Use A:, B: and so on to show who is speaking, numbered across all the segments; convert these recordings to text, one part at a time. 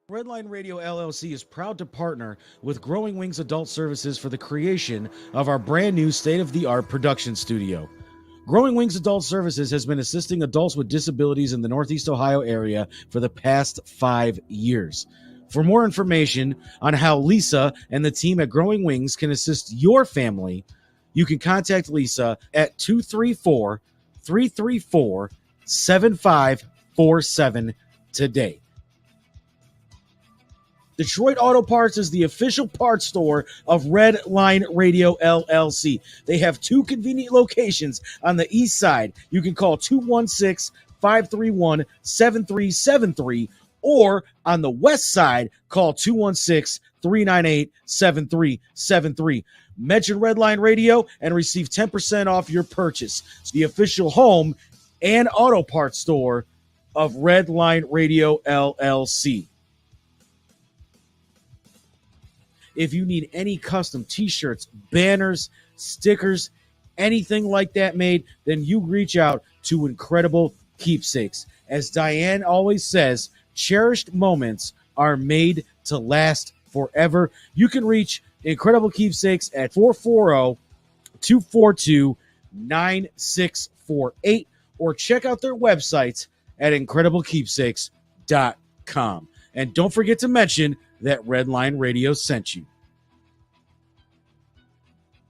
A: Redline Radio LLC is proud to partner with Growing Wings Adult Services for the creation of our brand new state-of-the-art production studio. Growing Wings Adult Services has been assisting adults with disabilities in the Northeast Ohio area for the past 5 years. For more information on how Lisa and the team at Growing Wings can assist your family, you can contact Lisa at 234-334-7547 today. Detroit Auto Parts is the official parts store of Red Line Radio LLC. They have 2 convenient locations on the east side. You can call 216-531-7373, or on the west side, call 216-398-7373. Mention Red Line Radio and receive 10% off your purchase. It's the official home and auto parts store of Red Line Radio LLC. If you need any custom t-shirts, banners, stickers, anything like that made, then you reach out to Incredible Keepsakes. As Diane always says, cherished moments are made to last forever. You can reach Incredible Keepsakes at 440-242-9648 or check out their websites at incrediblekeepsakes.com. And don't forget to mention that Redline Radio sent you.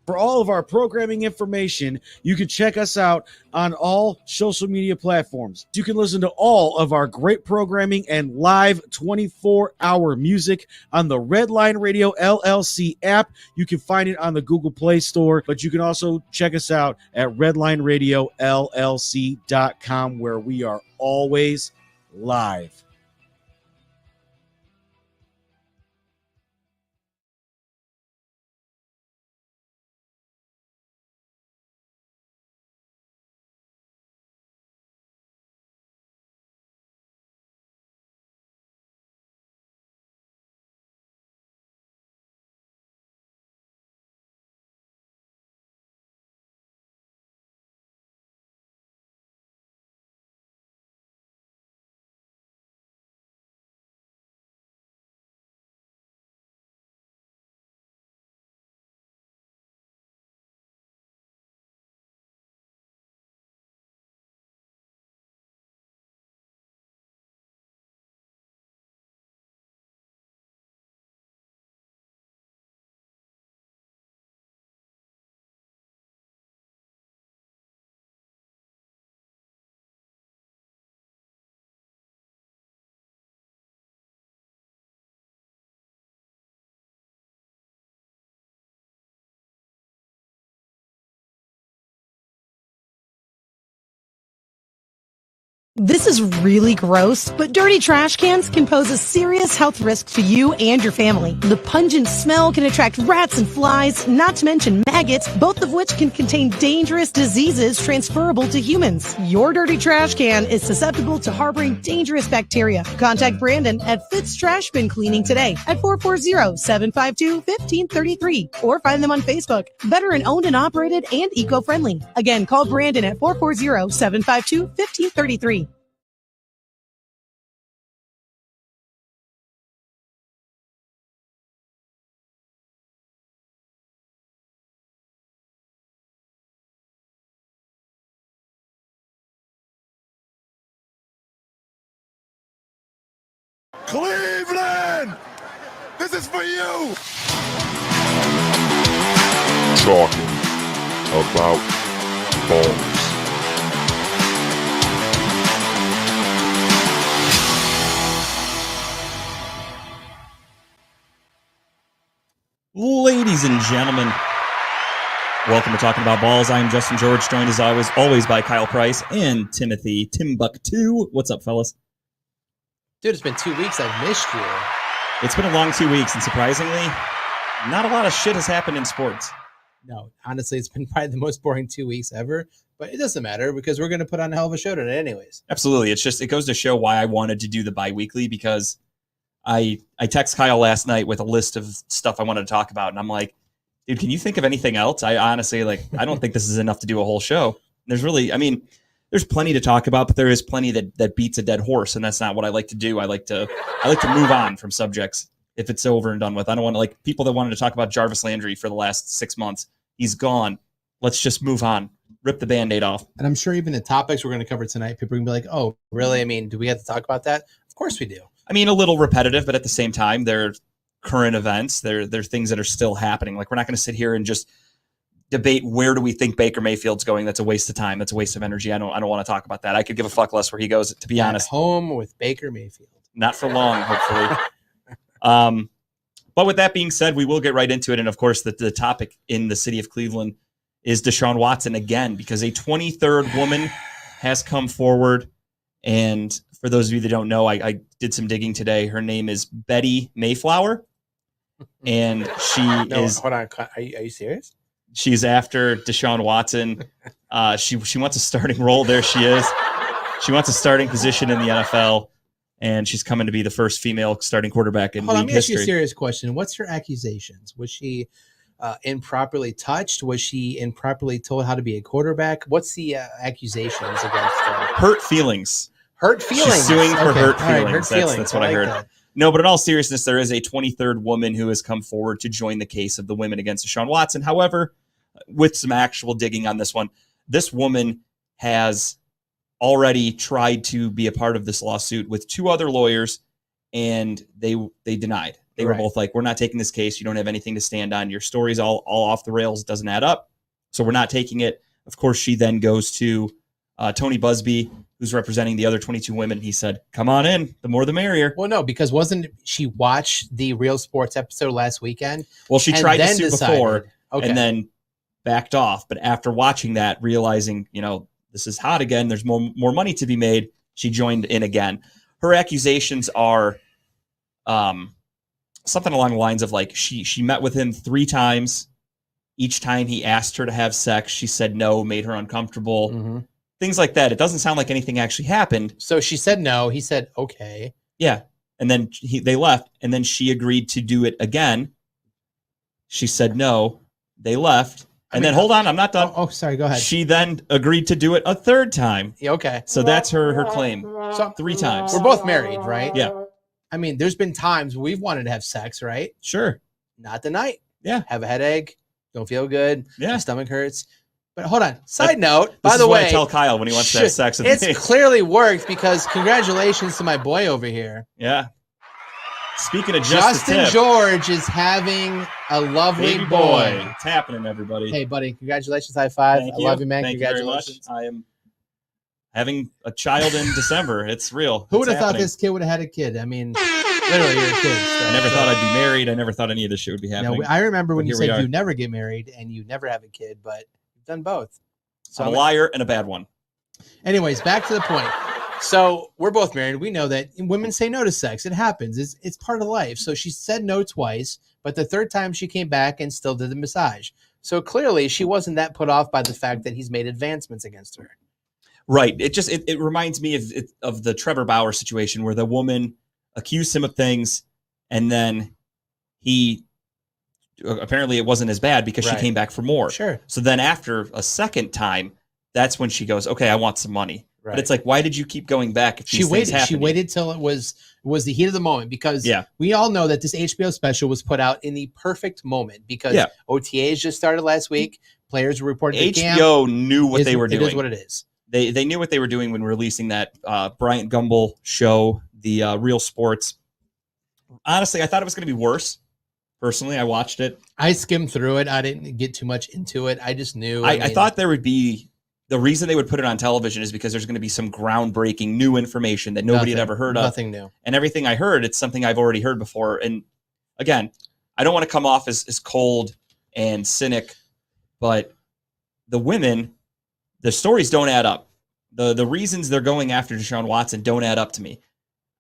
A: For all of our programming information, you can check us out on all social media platforms. You can listen to all of our great programming and live 24-hour music on the Redline Radio LLC app. You can find it on the Google Play Store, but you can also check us out at redlineradiolllc.com, where we are always live.
B: This is really gross, but dirty trash cans can pose a serious health risk to you and your family. The pungent smell can attract rats and flies, not to mention maggots, both of which can contain dangerous diseases transferable to humans. Your dirty trash can is susceptible to harboring dangerous bacteria. Contact Brandon at Fitz Trash Bin Cleaning today at 440-752-1533 or find them on Facebook. Veteran owned and operated and eco-friendly. Again, call Brandon at 440-752-1533.
C: Cleveland! This is for you!
D: Talking about balls.
E: Ladies and gentlemen, welcome to Talking About Balls. I am Justin George, joined as always by Kyle Price and Timothy Timbuktu. What's up, fellas?
F: Dude, it's been 2 weeks. I've missed you.
E: It's been a long 2 weeks, and surprisingly, not a lot of shit has happened in sports.
F: No, honestly, it's been probably the most boring 2 weeks ever, but it doesn't matter because we're going to put on a hell of a show today anyways.
E: Absolutely. It goes to show why I wanted to do the bi-weekly, because I text Kyle last night with a list of stuff I wanted to talk about, and I'm like, dude, can you think of anything else? I honestly, I don't think this is enough to do a whole show. There's really, there's plenty to talk about, but there is plenty that beats a dead horse, and that's not what I like to do. I like to move on from subjects if it's over and done with. I don't want to, like, people that wanted to talk about Jarvis Landry for the last 6 months. He's gone. Let's just move on. Rip the Band-Aid off.
F: And I'm sure even the topics we're going to cover tonight, people are going to be like, oh, really? I mean, do we have to talk about that? Of course we do.
E: I mean, a little repetitive, but at the same time, they're current events. They're things that are still happening. Like, we're not going to sit here and just debate where do we think Baker Mayfield's going. That's a waste of time. That's a waste of energy. I don't want to talk about that. I could give a fuck less where he goes, to be honest.
F: Home with Baker Mayfield.
E: Not for long, hopefully. But with that being said, we will get right into it. And of course, the topic in the city of Cleveland is Deshaun Watson again, because a 23rd woman has come forward. And for those of you that don't know, I did some digging today. Her name is Betty Mayflower. And she is...
F: Hold on. Are you serious?
E: She's after Deshaun Watson. She wants a starting role. There she is. She wants a starting position in the NFL. And she's coming to be the first female starting quarterback in league history. Let me ask you
F: a serious question. What's her accusations? Was she improperly touched? Was she improperly told how to be a quarterback? What's the accusations against her?
E: Hurt feelings.
F: Hurt feelings.
E: She's suing for hurt feelings.
F: Right, hurt feelings.
E: That's what I heard. That. No, but in all seriousness, there is a 23rd woman who has come forward to join the case of the women against Deshaun Watson. However, with some actual digging on this one, this woman has already tried to be a part of this lawsuit with 2 other lawyers, and they denied. They were both like, we're not taking this case. You don't have anything to stand on. Your story's all off the rails. It doesn't add up. So we're not taking it. Of course, she then goes to Tony Busby, who's representing the other 22 women. He said, come on in. The more the merrier.
F: Well, no, because wasn't she watched the Real Sports episode last weekend?
E: Well, she tried to sue before and then backed off. But after watching that, realizing, this is hot again, there's more money to be made, she joined in again. Her accusations are something along the lines of, like, she met with him 3 times. Each time he asked her to have sex, she said no, made her uncomfortable. Mm-hmm. Things like that. It doesn't sound like anything actually happened.
F: So she said no. He said, okay.
E: Yeah. And then they left. And then she agreed to do it again. She said no. They left. And then, hold on, I'm not done.
F: Oh, sorry. Go ahead.
E: She then agreed to do it a 3rd time.
F: Yeah, okay.
E: So that's her claim.
F: So
E: 3 times.
F: We're both married, right?
E: Yeah.
F: I mean, there's been times we've wanted to have sex, right?
E: Sure.
F: Not tonight.
E: Yeah.
F: Have a headache. Don't feel good.
E: Yeah.
F: My stomach hurts. But hold on. Side note, by the way,
E: I tell Kyle when he wants to have sex with me.
F: It's clearly worked, because congratulations to my boy over here.
E: Yeah. Speaking of
F: Justin George is having a lovely
E: baby
F: boy.
E: It's happening, everybody.
F: Hey, buddy, congratulations. High five.
E: Thank
F: I
E: you.
F: love you, man.
E: Thank
F: Congratulations.
E: you very much. I am having a child in December. It's real.
F: Who would have thought this kid would have had a kid? I mean, literally, you're a kid. So.
E: I never thought I'd be married. I never thought any of this shit would be happening.
F: No, I remember when you said you never get married and you never have a kid, but you've done both.
E: So I'm a liar and a bad one.
F: Anyways, back to the point. So we're both married. We know that women say no to sex. It happens. It's part of life. So she said no twice, but the 3rd time she came back and still did the massage. So clearly she wasn't that put off by the fact that he's made advancements against her.
E: Right. It reminds me of the Trevor Bauer situation where the woman accused him of things, and then he apparently it wasn't as bad because she came back for more.
F: Sure.
E: So then after a 2nd time, that's when she goes, okay, I want some money. Right. But it's like, why did you keep going back? If
F: she waited till it was the heat of the moment, because we all know that this HBO special was put out in the perfect moment, because OTAs just started last week. Players were reported to camp.
E: HBO knew what they were doing.
F: It is what it is.
E: They knew what they were doing when releasing that Bryant Gumbel show, the Real Sports. Honestly, I thought it was going to be worse. Personally, I watched it.
F: I skimmed through it. I didn't get too much into it. I just knew.
E: I thought there would be, the reason they would put it on television is because there's going to be some groundbreaking new information that nobody had ever heard of.
F: Nothing new.
E: And everything I heard, it's something I've already heard before. And again, I don't want to come off as cold and cynic, but the women, the stories don't add up. The reasons they're going after Deshaun Watson don't add up to me.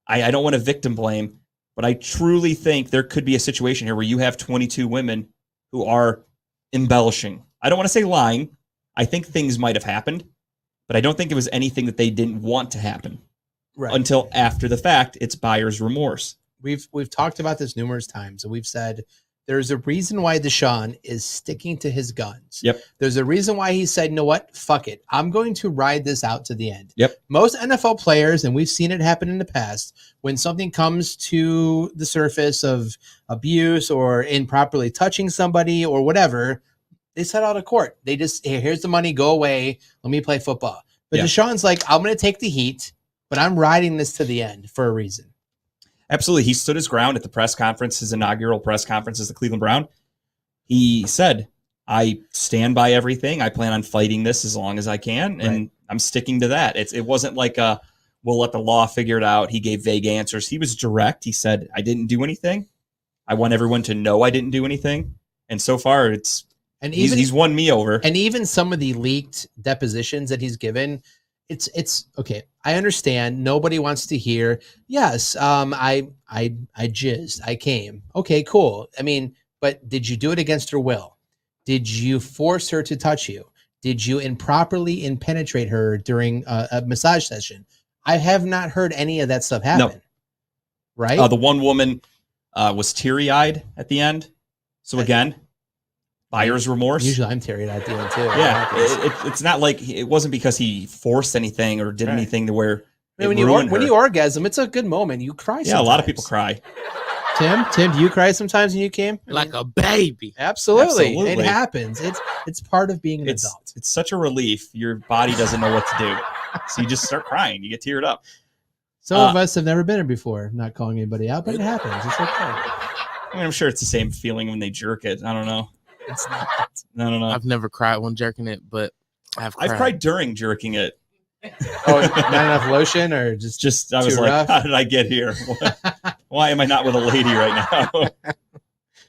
E: I don't want to victim blame, but I truly think there could be a situation here where you have 22 women who are embellishing. I don't want to say lying. I think things might have happened, but I don't think it was anything that they didn't want to happen until after the fact. It's buyer's remorse.
F: We've talked about this numerous times, and we've said There's a reason why Deshaun is sticking to his guns.
E: Yep.
F: There's a reason why he said, you know what? Fuck it. I'm going to ride this out to the end.
E: Yep.
F: Most NFL players, and we've seen it happen in the past, when something comes to the surface of abuse or improperly touching somebody or whatever, they set out of court. They just, hey, here's the money, go away. Let me play football. But
E: Yeah.
F: Deshaun's like, I'm going to take the heat, but I'm riding this to the end for a reason.
E: Absolutely. He stood his ground at the press conference, his inaugural press conference as the Cleveland Brown. He said, I stand by everything. I plan on fighting this as long as I can, and I'm sticking to that. It wasn't like we'll let the law figure it out. He gave vague answers. He was direct. He said, I didn't do anything. I want everyone to know I didn't do anything. And so far, he's won me over.
F: And even some of the leaked depositions that he's given, it's okay. I understand. Nobody wants to hear. Yes, I jizzed. I came. Okay, cool. I mean, but did you do it against her will? Did you force her to touch you? Did you improperly penetrate her during a massage session? I have not heard any of that stuff happen.
E: No.
F: Right?
E: The one woman was teary-eyed at the end. So again, buyer's remorse.
F: Usually I'm teary-eyed at the end too.
E: Yeah, it's not like it wasn't because he forced anything or did anything to where
F: when you orgasm, it's a good moment. You cry.
E: Yeah, a lot of people cry.
F: Tim, do you cry sometimes when you came?
G: Like a baby.
F: Absolutely. It happens. It's part of being an adult.
E: It's such a relief. Your body doesn't know what to do, so you just start crying. You get teared up.
F: Some of us have never been there before. I'm not calling anybody out, but it happens. It's okay.
E: I mean, I'm sure it's the same feeling when they jerk it. I don't know.
F: It's not.
E: I don't know.
G: I've never cried when jerking it, but I've
E: cried during jerking it.
F: Oh, not enough lotion, or just
E: I was
F: too
E: like,
F: rough?
E: how did I get here? Why am I not with a lady right now?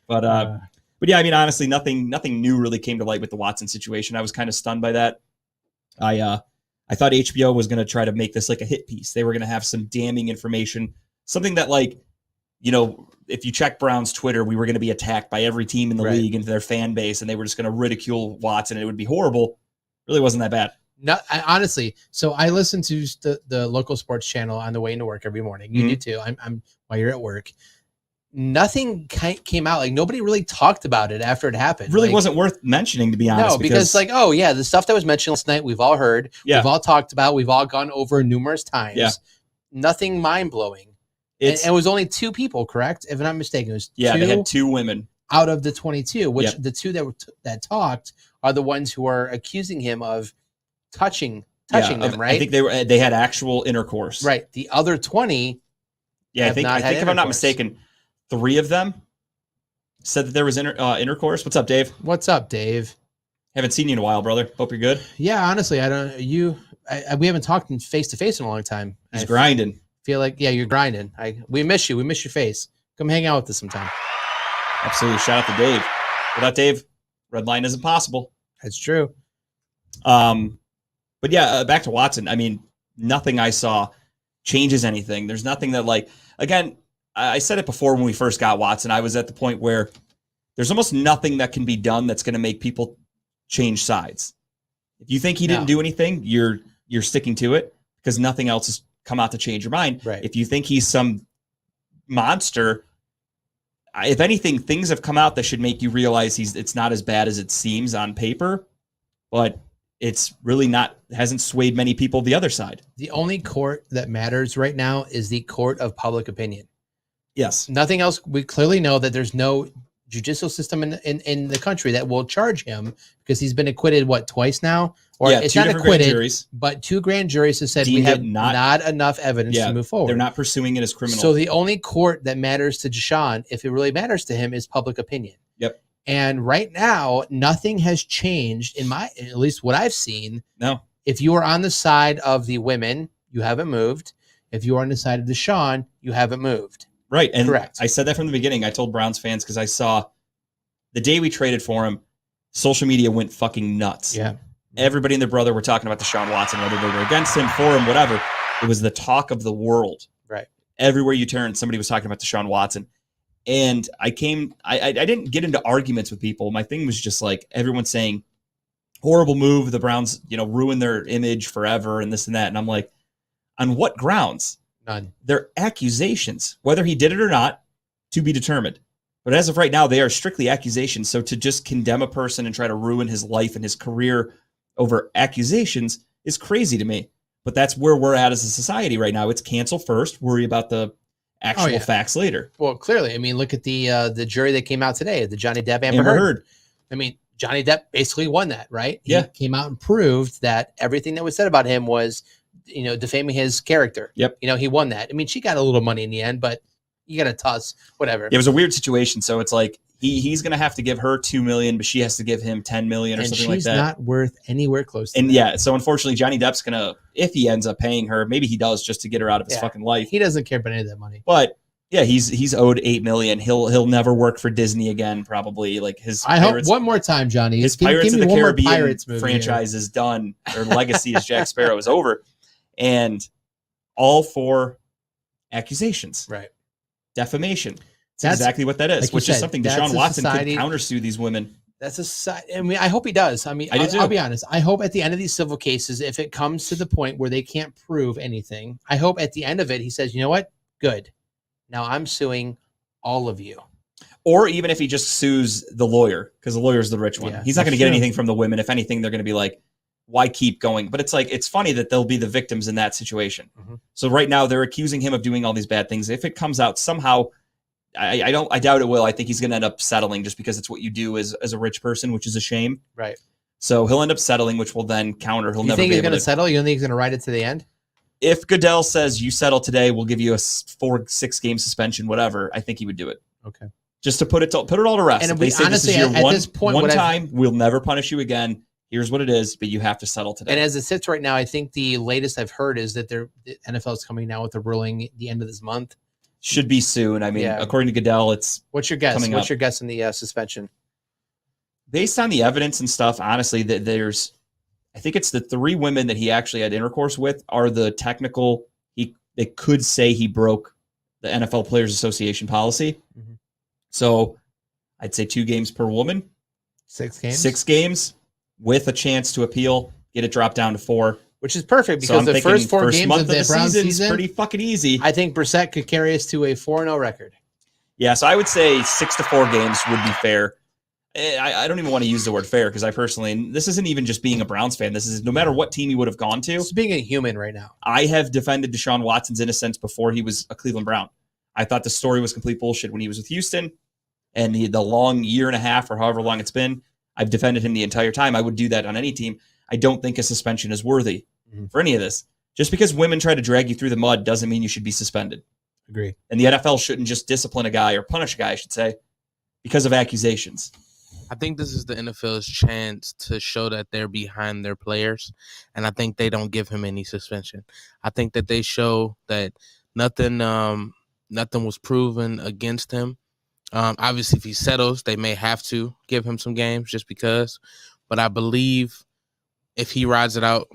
E: But yeah, I mean, honestly, nothing new really came to light with the Watson situation. I was kind of stunned by that. I thought HBO was going to try to make this like a hit piece. They were going to have some damning information, something that, like, you know, if you check Brown's Twitter, we were going to be attacked by every team in the league and their fan base, and they were just going to ridicule Watson, and it would be horrible. Really wasn't that bad.
F: Honestly, so I listen to the local sports channel on the way into work every morning. You do too. I'm while you're at work. Nothing came out. Like, nobody really talked about it after it happened.
E: Really wasn't worth mentioning, to be honest.
F: No, because like, oh yeah, the stuff that was mentioned last night, we've all heard. Yeah. We've all talked about. We've all gone over numerous times. Yeah. Nothing mind blowing. And it was only 2 people, correct? If I'm not mistaken, it was
E: they had 2 women
F: out of the 22. Which the 2 that talked are the ones who are accusing him of touching them, right?
E: I think they had actual intercourse.
F: Right. The other 20.
E: Yeah, I think if I'm not mistaken, 3 of them said that there was intercourse. What's up, Dave?
F: What's up, Dave?
E: Haven't seen you in a while, brother. Hope you're good.
F: Yeah, honestly, we haven't talked face to face in a long time.
E: He's grinding.
F: Feel like, you're grinding. We miss you. We miss your face. Come hang out with us sometime.
E: Absolutely. Shout out to Dave. Without Dave, Red Line isn't possible.
F: That's true.
E: But yeah, back to Watson. I mean, nothing I saw changes anything. There's nothing that, like, again, I said it before when we first got Watson. I was at the point where there's almost nothing that can be done that's going to make people change sides. If you think he didn't do anything, you're sticking to it because nothing else has come out to change your mind.
F: Right.
E: If you think he's some monster, if anything, things have come out that should make you realize it's not as bad as it seems on paper, but it's really hasn't swayed many people the other side.
F: The only court that matters right now is the court of public opinion.
E: Yes.
F: Nothing else. We clearly know that there's no judicial system in the country that will charge him because he's been acquitted, twice now? Or it's not acquitted, but 2 grand juries have said we have not enough evidence to move forward.
E: They're not pursuing it as criminal.
F: So the only court that matters to Deshaun, if it really matters to him, is public opinion.
E: Yep.
F: And right now, nothing has changed at least what I've seen.
E: No.
F: If you are on the side of the women, you haven't moved. If you are on the side of Deshaun, you haven't moved.
E: Right. And
F: correct.
E: I said that from the beginning. I told Browns fans because I saw the day we traded for him, social media went fucking nuts.
F: Yeah.
E: Everybody and their brother were talking about Deshaun Watson, whether they were against him, for him, whatever. It was the talk of the world.
F: Right.
E: Everywhere you turned, somebody was talking about Deshaun Watson. And I didn't get into arguments with people. My thing was just like everyone saying, horrible move. The Browns, ruined their image forever and this and that. And I'm like, on what grounds?
F: None.
E: They're accusations. Whether he did it or not, to be determined. But as of right now, they are strictly accusations. So to just condemn a person and try to ruin his life and his career over accusations is crazy to me. But that's where we're at as a society right now. It's cancel first, worry about the actual facts later.
F: Well, clearly, I mean, look at the jury that came out today, the Johnny Depp Amber Heard. I mean, Johnny Depp basically won that, right? He came out and proved that everything that was said about him was, defaming his character.
E: Yep.
F: He won that. I mean, she got a little money in the end, but you got to toss whatever.
E: It was a weird situation. So it's like he's going to have to give her $2 million, but she has to give him $10 million or something like that.
F: She's not worth anywhere close to that.
E: Yeah, so unfortunately, Johnny Depp's going to, if he ends up paying her, maybe he does just to get her out of his fucking life.
F: He doesn't care about any of that money.
E: But yeah, he's owed $8 million. He'll never work for Disney again, probably. Like his
F: I hope one more time, Johnny.
E: His Pirates of the Caribbean franchise is done. Their legacy as Jack Sparrow is over. And all for accusations.
F: Right.
E: Defamation. That's exactly what that is,
F: like
E: which is something Deshaun Watson could countersue these women.
F: That's a society. I mean, I hope he does. I mean, I'll be honest. I hope at the end of these civil cases, if it comes to the point where they can't prove anything, I hope at the end of it, he says, you know what? Good. Now I'm suing all of you.
E: Or even if he just sues the lawyer, because the lawyer's the rich one. He's not going to get anything from the women. If anything, they're going to be like, why keep going? But it's like, it's funny that they'll be the victims in that situation. Mm-hmm. So right now they're accusing him of doing all these bad things. If it comes out somehow, I doubt it will. I think he's going to end up settling just because it's what you do as a rich person, which is a shame.
F: Right.
E: So he'll end up settling, which will then counter.
F: You think he's going to settle? You don't think he's going to ride it to the end?
E: If Goodell says you settle today, we'll give you a 4-6 game suspension, whatever. I think he would do it.
F: Okay.
E: Just to put it all to rest.
F: And if they say honestly, this is your this point,
E: one time, we'll never punish you again. Here's what it is, but you have to settle today.
F: And as it sits right now, I think the latest I've heard is that the NFL is coming now with a ruling at the end of this month.
E: Should be soon. I mean, according to Goodell, it's
F: what's your guess? What's your guess in the suspension?
E: Based on the evidence and stuff, honestly, that I think it's the 3 women that he actually had intercourse with are the technical. They could say he broke the NFL Players Association policy. Mm-hmm. So I'd say 2 games per woman.
F: 6 games.
E: 6 games with a chance to appeal, get it dropped down to 4.
F: Which is perfect because the first 4 games of the Browns season
E: is pretty fucking easy.
F: I think Brissett could carry us to a 4-0 record.
E: Yeah, so I would say 6 to 4 games would be fair. I don't even want to use the word fair because I personally, this isn't even just being a Browns fan. This is no matter what team he would have gone to.
F: It's being a human right now.
E: I have defended Deshaun Watson's innocence before he was a Cleveland Brown. I thought the story was complete bullshit when he was with Houston, and the long year and a half or however long it's been, I've defended him the entire time. I would do that on any team. I don't think a suspension is worthy for any of this. Just because women try to drag you through the mud doesn't mean you should be suspended.
F: Agree.
E: And the NFL shouldn't just discipline a guy or punish a guy, I should say, because of accusations.
G: I think this is the NFL's chance to show that they're behind their players, and I think they don't give him any suspension. I think that they show that nothing was proven against him. Obviously, if he settles, they may have to give him some games just because. But I believe if he rides it out,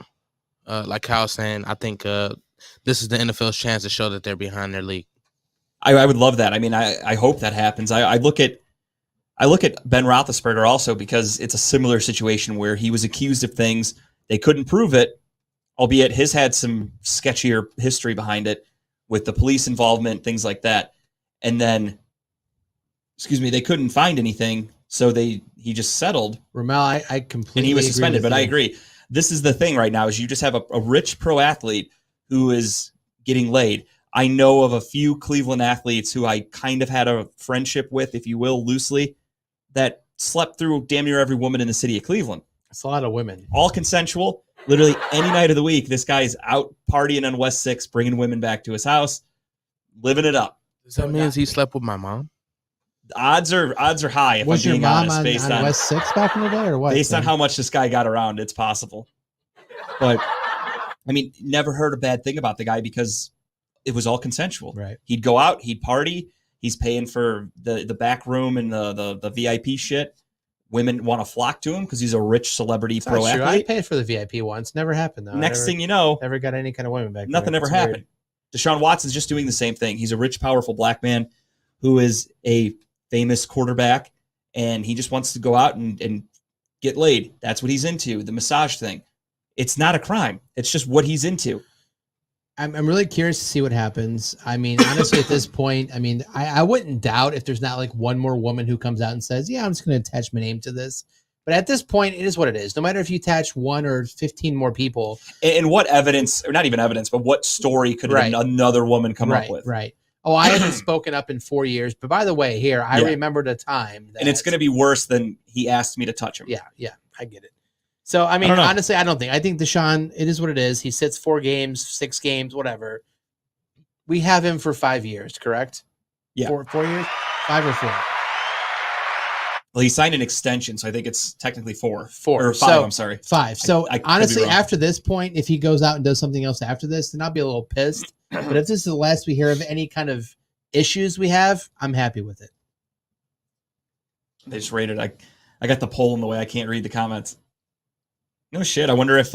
G: like Kyle's saying, I think this is the NFL's chance to show that they're behind their league.
E: I would love that. I mean, I hope that happens. I look at Ben Roethlisberger also because it's a similar situation where he was accused of things. They couldn't prove it, albeit his had some sketchier history behind it with the police involvement, things like that. And then, they couldn't find anything, so he just settled.
F: Ramel, I completely
E: and he was suspended, but
F: you.
E: I agree. This is the thing right now is you just have a rich pro athlete who is getting laid. I know of a few Cleveland athletes who I kind of had a friendship with, if you will, loosely, that slept through damn near every woman in the city of Cleveland.
F: That's a lot of women.
E: All consensual. Literally any night of the week, this guy is out partying on West 6, bringing women back to his house, living it up.
G: Does that mean he slept with my mom?
E: Odds are high. If
F: was
E: I'm
F: your
E: being
F: mom
E: honest,
F: on West 6 back in the day, or what?
E: Based on how much this guy got around, it's possible. But I mean, never heard a bad thing about the guy because it was all consensual.
F: Right.
E: He'd go out, he'd party. He's paying for the back room and the VIP shit. Women want to flock to him because he's a rich celebrity pro athlete.
F: I paid for the VIP once. Never happened though.
E: Next thing you know,
F: never got any kind of women back.
E: Nothing ever happened. Deshaun Watson's just doing the same thing. He's a rich, powerful black man who is a famous quarterback, and he just wants to go out and get laid. That's what he's into. The massage thing. It's not a crime. It's just what he's into.
F: I'm really curious to see what happens. I mean, honestly, at this point, I mean, I wouldn't doubt if there's not like one more woman who comes out and says, yeah, I'm just going to attach my name to this. But at this point, it is what it is. No matter if you attach 1 or 15 more people.
E: And what evidence, or not even evidence, but what story could another woman come up with?
F: Right. Oh, I haven't spoken up in 4 years. But by the way, here, I remembered a time.
E: And it's going to be worse than he asked me to touch him.
F: Yeah, I get it. So, I mean, honestly, I think Deshaun, it is what it is. He sits 4 games, 6 games, whatever. We have him for 5 years, correct?
E: Yeah.
F: 4 years? 5 or 4?
E: Well, he signed an extension, so I think it's technically 4.
F: 4.
E: Or 5,
F: so,
E: I'm sorry.
F: 5. So,
E: I could be
F: honestly,
E: wrong.
F: after this point, if he goes out and does something else after this, then I'll be a little pissed. But if this is the last we hear of any kind of issues we have, I'm happy with it.
E: They just rated. I got the poll in the way I can't read the comments. No shit. I wonder if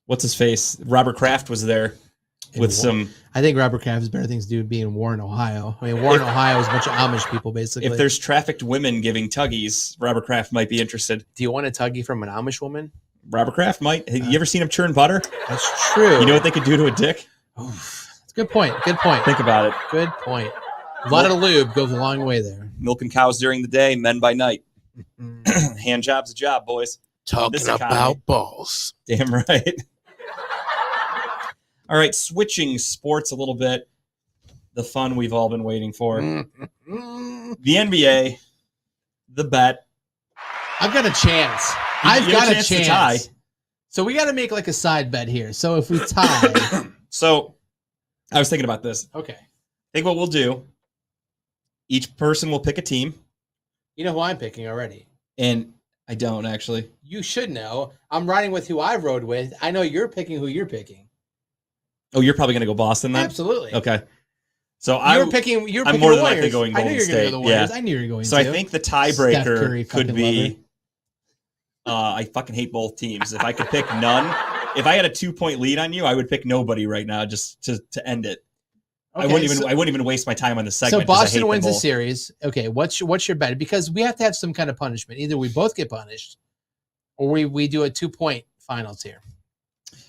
E: what's his face? Robert Kraft was there with some.
F: I think Robert Kraft has better things to do with being in Warren, Ohio. I mean, Warren, Ohio is a bunch of Amish people, basically.
E: If there's trafficked women giving tuggies, Robert Kraft might be interested.
F: Do you want a tuggie from an Amish woman?
E: Robert Kraft might. Have you ever seen him churn butter?
F: That's true.
E: You know what they could do to a dick?
F: That's a good point. Good point.
E: Think about it.
F: Good point. A lot of lube goes a long way there.
E: Milking cows during the day, men by night. Hand job's a job, boys.
G: Talking about balls.
E: Damn right. All right, switching sports a little bit. The fun we've all been waiting for. The NBA, the bet.
F: I've got a chance. I've got a chance.
E: To tie.
F: So we got to make like a side bet here. So if we tie.
E: So I was thinking about this.
F: Okay.
E: I think what we'll do, each person will pick a team.
F: You know who I'm picking already.
E: And I don't, actually.
F: You should know. I'm riding with who I rode with. I know you're picking who you're picking.
E: Oh, you're probably going to go Boston then?
F: Absolutely.
E: Okay. So
F: I'm picking
E: more than likely going Golden State.
F: Go to the Warriors. I knew you were going
E: so
F: to.
E: I think the tiebreaker could be I fucking hate both teams. If I could pick none, if I had a 2-point lead on you, I would pick nobody right now just to end it. Okay, I wouldn't even waste my time on the segment.
F: So Boston wins the series. Okay, what's your bet? Because we have to have some kind of punishment. Either we both get punished, or we do a 2-point finals here.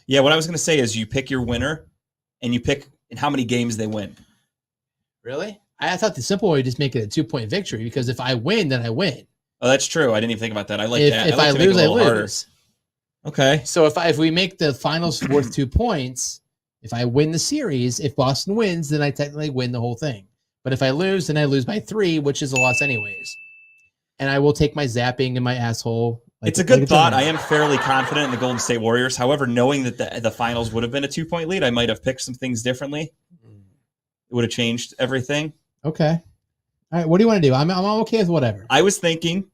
E: Yeah, what I was going to say is you pick your winner, and you pick in how many games they win.
F: Really? I thought the simple way would just make it a 2-point victory, because if I win, then I win.
E: Oh, that's true. I didn't even think about that. I like that.
F: If I lose, I lose.
E: Okay.
F: So if we make the finals worth 2 points, if I win the series, if Boston wins, then I technically win the whole thing. But if I lose, then I lose by 3, which is a loss anyways. And I will take my zapping in my asshole.
E: It's a good thought. I am fairly confident in the Golden State Warriors. However, knowing that the finals would have been a 2-point lead, I might have picked some things differently. It would have changed everything.
F: Okay. All right. What do you want to do? I'm okay with whatever.
E: I was thinking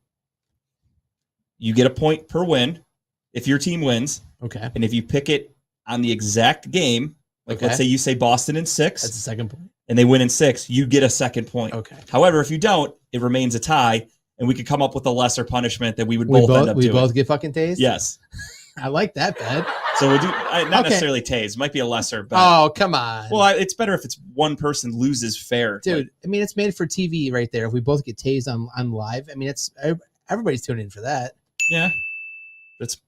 E: you get a point per win if your team wins.
F: Okay.
E: And if you pick it on the exact game, like let's say you say Boston in 6.
F: That's the second point.
E: And they win in 6, you get a second point.
F: Okay.
E: However, if you don't, it remains a tie, and we could come up with a lesser punishment that we would both end up doing.
F: We both get fucking tased?
E: Yes.
F: I like that bet.
E: So we'll do not necessarily tase. Might be a lesser bet.
F: Oh, come on.
E: Well, it's better if it's one person loses fair.
F: Dude, I mean, it's made for TV right there. If we both get tased on live, I mean, it's everybody's tuning in for that.
E: Yeah. It's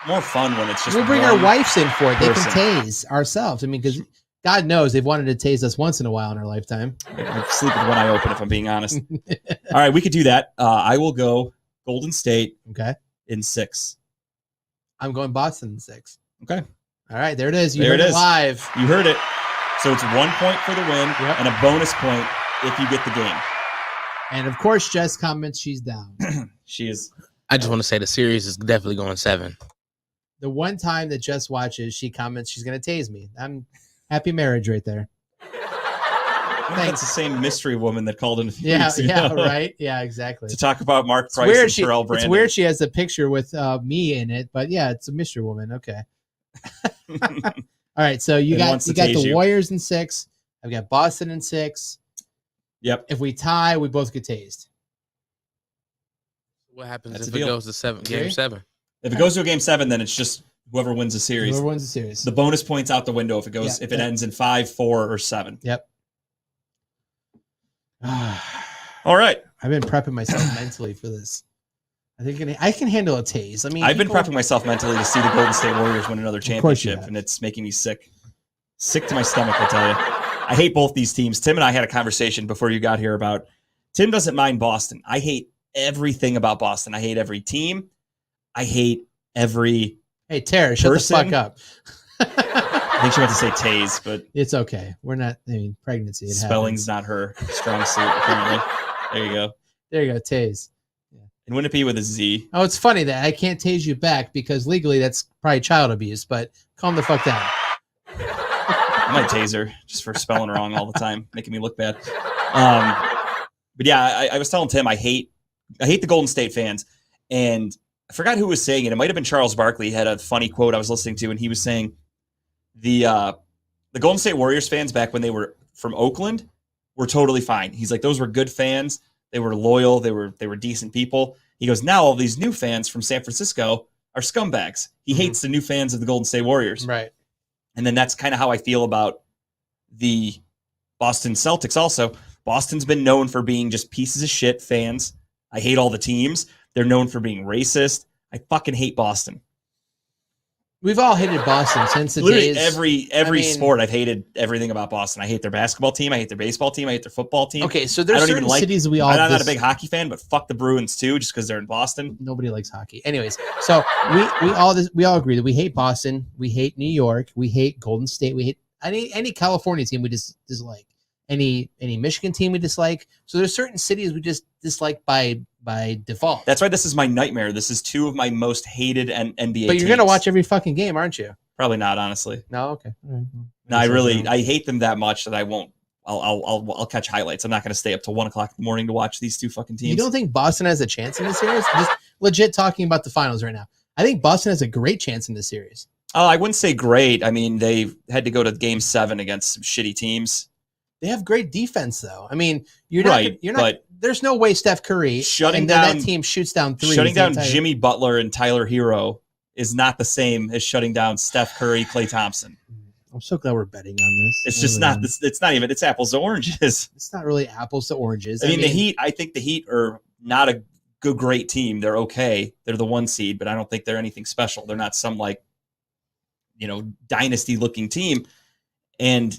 E: more fun when it's just
F: we'll bring our wives in for it. They can tase ourselves. I mean, because God knows they've wanted to tase us once in a while in our lifetime.
E: I sleep with one eye open, if I'm being honest. All right, we could do that. I will go Golden State in 6.
F: I'm going Boston in 6.
E: Okay.
F: All right, there it is. You heard it live.
E: You heard it. So it's 1 point for the win and a bonus point if you get the game.
F: And of course, Jess comments she's down.
E: She is.
G: I just want to say the series is definitely going 7.
F: The one time that Jess watches, she comments she's going to tase me. I'm happy marriage right there.
E: That's the same mystery woman that called in a few weeks ago.
F: Yeah, right. Yeah, exactly.
E: To talk about Mark Price and Terrell Brandon.
F: It's weird she has a picture with me in it, but yeah, it's a mystery woman. Okay. All right, so you got the Warriors in 6. I've got Boston in 6.
E: Yep.
F: If we tie, we both get tased.
G: What happens if it goes to game 7?
E: If it goes to a game 7, then it's just whoever wins the series.
F: Whoever wins the series.
E: The bonus points out the window if it ends in 5, 4, or 7.
F: Yep.
E: All right.
F: I've been prepping myself mentally for this. I think I can handle a tase. I mean,
E: I've been prepping myself mentally to see the Golden State Warriors win another championship, and it's making me sick. Sick to my stomach, I tell you. I hate both these teams. Tim and I had a conversation before you got here about Tim doesn't mind Boston. I hate everything about Boston. I hate every team. I hate every
F: Hey, Tara, shut the fuck up.
E: I think she meant to say Taze, but
F: It's okay. We're not, I mean, pregnancy. It
E: spelling's not her strong suit, apparently. There you go.
F: There you go, tase.
E: And wouldn't it be with a Z?
F: Oh, it's funny that I can't tase you back because legally that's probably child abuse, but calm the fuck down.
E: I might tase her just for spelling wrong all the time, making me look bad. But yeah, I was telling Tim I hate the Golden State fans, and I forgot who was saying it. It might have been Charles Barkley. He had a funny quote I was listening to, and he was saying the Golden State Warriors fans back when they were from Oakland were totally fine. He's like, those were good fans. They were loyal. They were decent people. He goes, now all these new fans from San Francisco are scumbags. He hates the new fans of the Golden State Warriors.
F: Right.
E: And then that's kind of how I feel about the Boston Celtics also. Boston's been known for being just pieces of shit fans. I hate all the teams. They're known for being racist. I fucking hate Boston.
F: We've all hated Boston since the
E: Literally
F: days.
E: every sport, I've hated everything about Boston. I hate their basketball team. I hate their baseball team. I hate their football team.
F: Okay, so there's certain cities we all.
E: I'm not a big hockey fan, but fuck the Bruins too, just because they're in Boston.
F: Nobody likes hockey. Anyways, so we all agree that we hate Boston. We hate New York. We hate Golden State. We hate any California team we just dislike. Any Michigan team we dislike. So there's certain cities we just dislike by default.
E: That's why this is my nightmare. This is two of my most hated NBA.
F: But you're gonna watch every fucking game, aren't you?
E: Probably not, honestly.
F: No, okay. Right.
E: No, I hate them that much that I won't. I'll catch highlights. I'm not gonna stay up till 1 o'clock in the morning to watch these two fucking teams.
F: You don't think Boston has a chance in this series? Just legit talking about the finals right now. I think Boston has a great chance in this series.
E: Oh, I wouldn't say great. I mean, they had to go to Game 7 against some shitty teams.
F: They have great defense, though. I mean, you're not. There's no way Steph Curry
E: shutting down
F: that team shoots down threes.
E: Shutting down Jimmy Butler and Tyler Hero is not the same as shutting down Steph Curry, Klay Thompson.
F: I'm so glad we're betting on this.
E: It's just not this. It's not even. It's apples to oranges.
F: It's not really apples to oranges.
E: I mean, the Heat. I think the Heat are not a great team. They're okay. They're the 1 seed, but I don't think they're anything special. They're not some dynasty looking team. And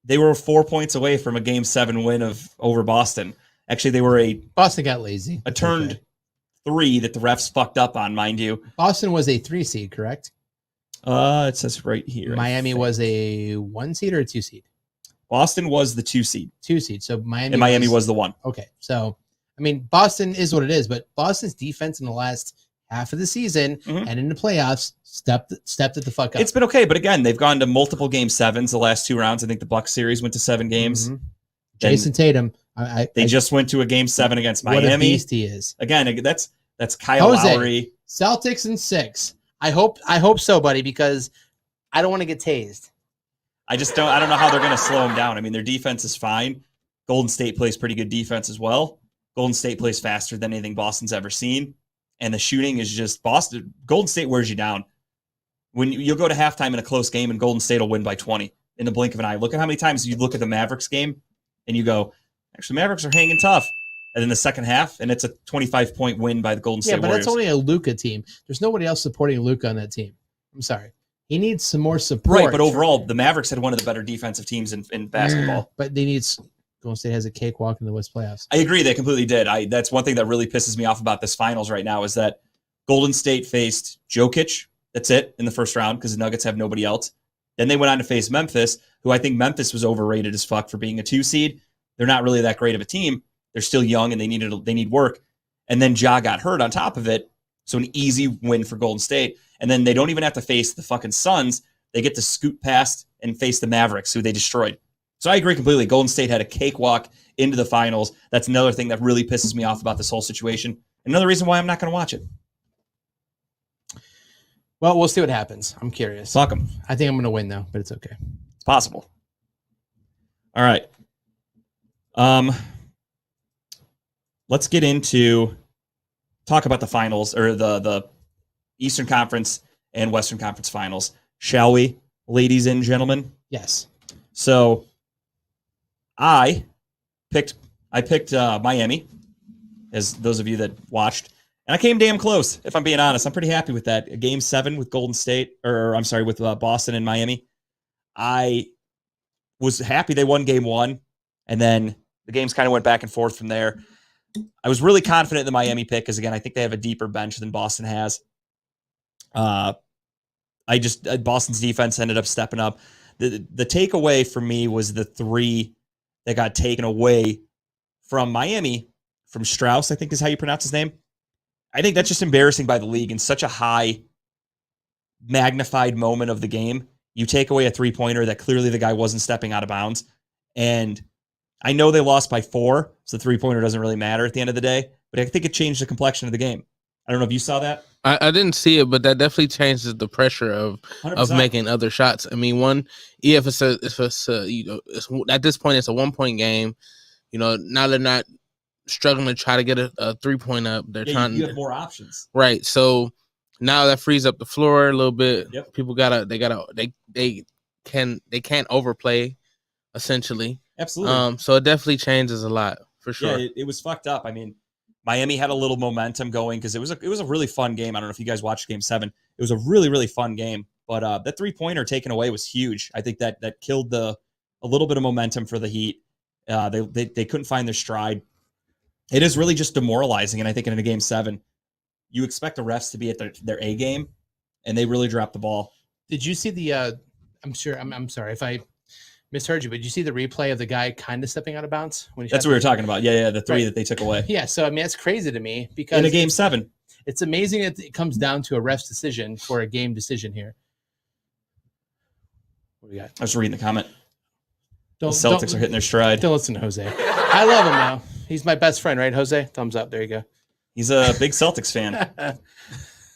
E: they were 4 points away from a Game 7 win over Boston. Actually, they were
F: Boston got lazy.
E: A turned 3 that the refs fucked up on, mind you.
F: Boston was a 3 seed, correct?
E: It says right here.
F: Miami was a 1 seed or a 2 seed?
E: Boston was the 2 seed.
F: 2 seed. So Miami
E: was the 1.
F: Okay. So, I mean, Boston is what it is, but Boston's defense in the last half of the season and in the playoffs stepped it the fuck up.
E: It's been okay, but again, they've gone to multiple Game 7s the last 2 rounds. I think the Bucks series went to 7 games.
F: Jason Tatum.
E: They just went to a Game 7 against Miami.
F: What a beast he is.
E: Again, that's Kyle Lowry.
F: Celtics in 6. I hope so, buddy, because I don't want to get tased.
E: I don't know how they're going to slow them down. I mean, their defense is fine. Golden State plays pretty good defense as well. Golden State plays faster than anything Boston's ever seen. And the shooting is just Boston. Golden State wears you down. When you'll go to halftime in a close game and Golden State will win by 20 in the blink of an eye. Look at how many times you look at the Mavericks game and you go, actually, Mavericks are hanging tough. And then the second half, and it's a 25-point win by the Golden State Warriors.
F: Yeah, but that's only a Luka team. There's nobody else supporting Luka on that team. I'm sorry. He needs some more support.
E: Right, but overall, the Mavericks had one of the better defensive teams in basketball.
F: But Golden State has a cakewalk in the West playoffs.
E: I agree. They completely did. That's one thing that really pisses me off about this finals right now is that Golden State faced Jokic. That's it in the first round because the Nuggets have nobody else. Then they went on to face Memphis, who I think Memphis was overrated as fuck for being a 2 seed. They're not really that great of a team. They're still young and they need work. And then Ja got hurt on top of it. So an easy win for Golden State. And then they don't even have to face the fucking Suns. They get to scoot past and face the Mavericks, who they destroyed. So I agree completely. Golden State had a cakewalk into the finals. That's another thing that really pisses me off about this whole situation. Another reason why I'm not going to watch it.
F: Well, we'll see what happens. I'm curious.
E: Fuck them.
F: I think I'm going to win, though, but it's okay.
E: It's possible. All right. Let's get into talk about the finals or the Eastern Conference and Western Conference finals, shall we, ladies and gentlemen?
F: Yes.
E: So I picked Miami, as those of you that watched, and I came damn close. If I'm being honest, I'm pretty happy with that. Game 7 with Golden State, with Boston and Miami. I was happy they won game 1, and then the games kind of went back and forth from there. I was really confident in the Miami pick because, again, I think they have a deeper bench than Boston has. Boston's defense ended up stepping up. The takeaway for me was the 3 that got taken away from Miami, from Strauss, I think is how you pronounce his name. I think that's just embarrassing by the league in such a high magnified moment of the game. You take away a 3-pointer that clearly the guy wasn't stepping out of bounds. And I know they lost by 4, so the 3-pointer doesn't really matter at the end of the day, but I think it changed the complexion of the game. I don't know if you saw that.
G: I didn't see it, but that definitely changes the pressure of
E: 100%.
G: making other shots. I mean, if it's at this point it's a 1-point game, now they're not struggling to try to get a 3-point up. They're trying.
E: You have more options,
G: right? So now that frees up the floor a little bit.
E: Yep.
G: People they can't overplay, essentially.
E: Absolutely.
G: So it definitely changes a lot for sure.
E: Yeah, it was fucked up. I mean, Miami had a little momentum going because it was a really fun game. I don't know if you guys watched Game 7. It was a really, really fun game. But that 3-pointer taken away was huge. I think that killed a little bit of momentum for the Heat. They couldn't find their stride. It is really just demoralizing. And I think in a Game 7, you expect the refs to be at their A game, and they really dropped the ball.
F: Did you see the? I'm sorry if I misheard you, but did you see the replay of the guy kind of stepping out of bounds when he
E: That's what we were talking about. Yeah, the 3 that they took away.
F: Yeah, so I mean that's crazy to me because
E: in a Game 7,
F: it's amazing that it comes down to a ref's decision for a game decision here. What do we got?
E: I was reading the comment. The Celtics are hitting their stride.
F: Don't listen to Jose. I love him now. He's my best friend, right, Jose? Thumbs up. There you go.
E: He's a big Celtics fan.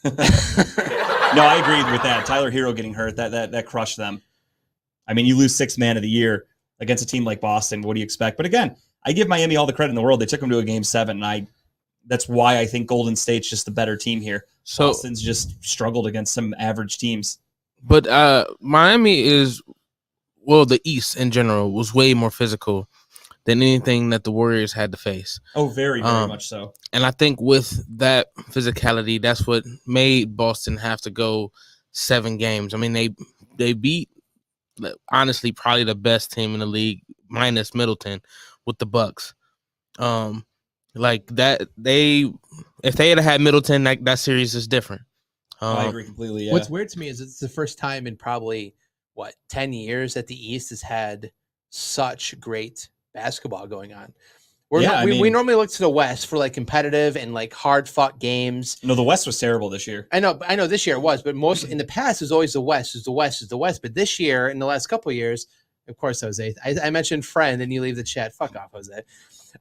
E: No, I agreed with that. Tyler Hero getting hurt, that crushed them. I mean, you lose 6th man of the year against a team like Boston. What do you expect? But again, I give Miami all the credit in the world. They took them to a Game 7, and that's why I think Golden State's just the better team here. So Boston's just struggled against some average teams.
G: But Miami the East in general was way more physical than anything that the Warriors had to face.
E: Oh, very, very much so.
G: And I think with that physicality, that's what made Boston have to go 7 games. I mean, they beat, honestly, probably the best team in the league, minus Middleton, with the Bucks. Like that, if they had Middleton, that series is different.
E: I agree completely. Yeah.
F: What's weird to me is it's the first time in probably 10 years that the East has had such great basketball going on. We normally look to the West for like competitive and like hard fought games.
E: No, the West was terrible this year.
F: I know this year it was, but most in the past it was always the West is the West is the West. But this year, in the last couple of years, of course, Jose, I mentioned friend and you leave the chat. Fuck off, Jose.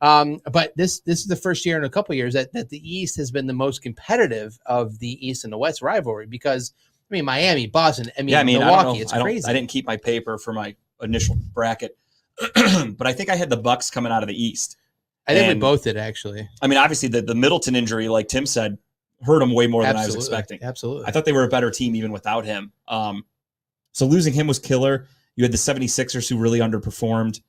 F: But this is the first year in a couple of years that the East has been the most competitive of the East and the West rivalry because I mean Miami, Boston, Milwaukee, it's crazy.
E: I didn't keep my paper for my initial bracket, but I think I had the Bucks coming out of the East.
F: I think we both did, actually.
E: I mean, obviously, the Middleton injury, like Tim said, hurt him way more than I was expecting.
F: Absolutely.
E: I thought they were a better team even without him. So losing him was killer. You had the 76ers who really underperformed.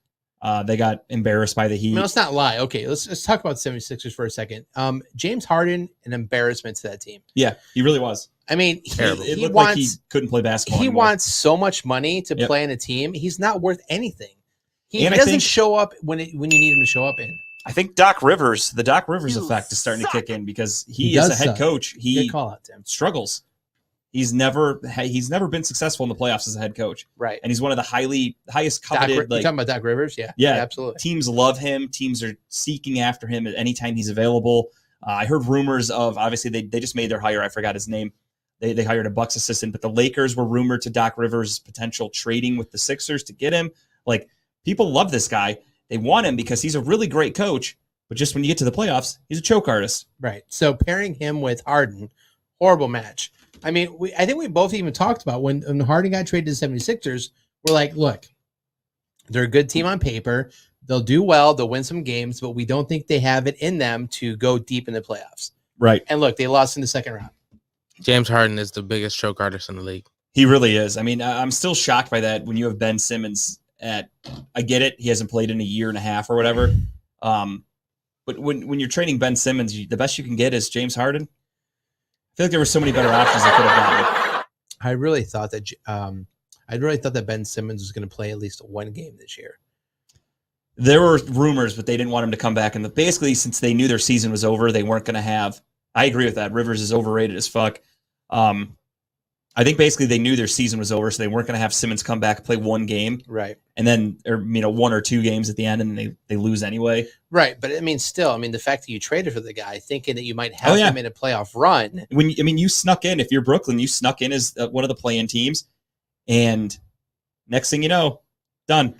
E: They got embarrassed by the Heat.
F: I mean, let's not lie. Okay, let's talk about the 76ers for a second. James Harden, an embarrassment to that team.
E: Yeah, he really was.
F: I mean,
E: it looked like he couldn't play basketball
F: He
E: anymore.
F: wants so much money to play in a team. He's not worth anything. He doesn't show up when you need him to show up in.
E: I think the Doc Rivers effect is starting to kick in because he is a head coach. He
F: Good call out, Tim.
E: struggles. He's never been successful in the playoffs as a head coach.
F: Right.
E: And he's one of the highest coveted.
F: You're talking about Doc Rivers? Yeah.
E: Yeah,
F: absolutely.
E: Teams love him. Teams are seeking after him at any time he's available. I heard rumors of, obviously they just made their hire. I forgot his name. They hired a Bucks assistant, but the Lakers were rumored to Doc Rivers' potential trading with the Sixers to get him. Like, people love this guy. They want him because he's a really great coach, but just when you get to the playoffs, he's a choke artist.
F: Right. So pairing him with Harden, horrible match. I mean, I think we both even talked about when Harden got traded to the 76ers, we're like, look, they're a good team on paper. They'll do well. They'll win some games, but we don't think they have it in them to go deep in the playoffs.
E: Right.
F: And look, they lost in the second round.
G: James Harden is the biggest choke artist in the league.
E: He really is. I mean, I'm still shocked by that when you have Ben Simmons I get it. He hasn't played in a year and a half or whatever. But when you're trading Ben Simmons, the best you can get is James Harden. I feel like there were so many better options they could have gotten.
F: I really thought that I really thought that Ben Simmons was going to play at least one game this year.
E: There were rumors, but they didn't want him to come back. And basically, since they knew their season was over, they weren't going to have. I agree with that. Rivers is overrated as fuck. I think basically they knew their season was over, so they weren't going to have Simmons come back, play one game,
F: Right.
E: and then, or 1 or 2 games at the end, and they lose anyway.
F: Right. But I mean, still, the fact that you traded for the guy, thinking that you might have him in a playoff run.
E: You snuck in. If you're Brooklyn, you snuck in as one of the play-in teams, and next thing you know, done.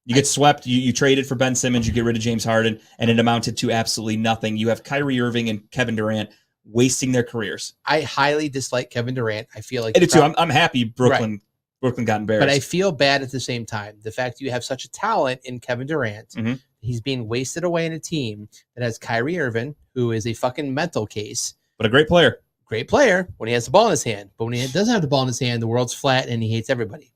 E: You get swept. You traded for Ben Simmons. You get rid of James Harden, and it amounted to absolutely nothing. You have Kyrie Irving and Kevin Durant wasting their careers.
F: I highly dislike Kevin Durant. I feel like
E: I do too. I'm happy Brooklyn got embarrassed.
F: But I feel bad at the same time. The fact that you have such a talent in Kevin Durant, he's being wasted away in a team that has Kyrie Irving, who is a fucking mental case.
E: But a great player.
F: Great player when he has the ball in his hand. But when he doesn't have the ball in his hand, the world's flat and he hates everybody.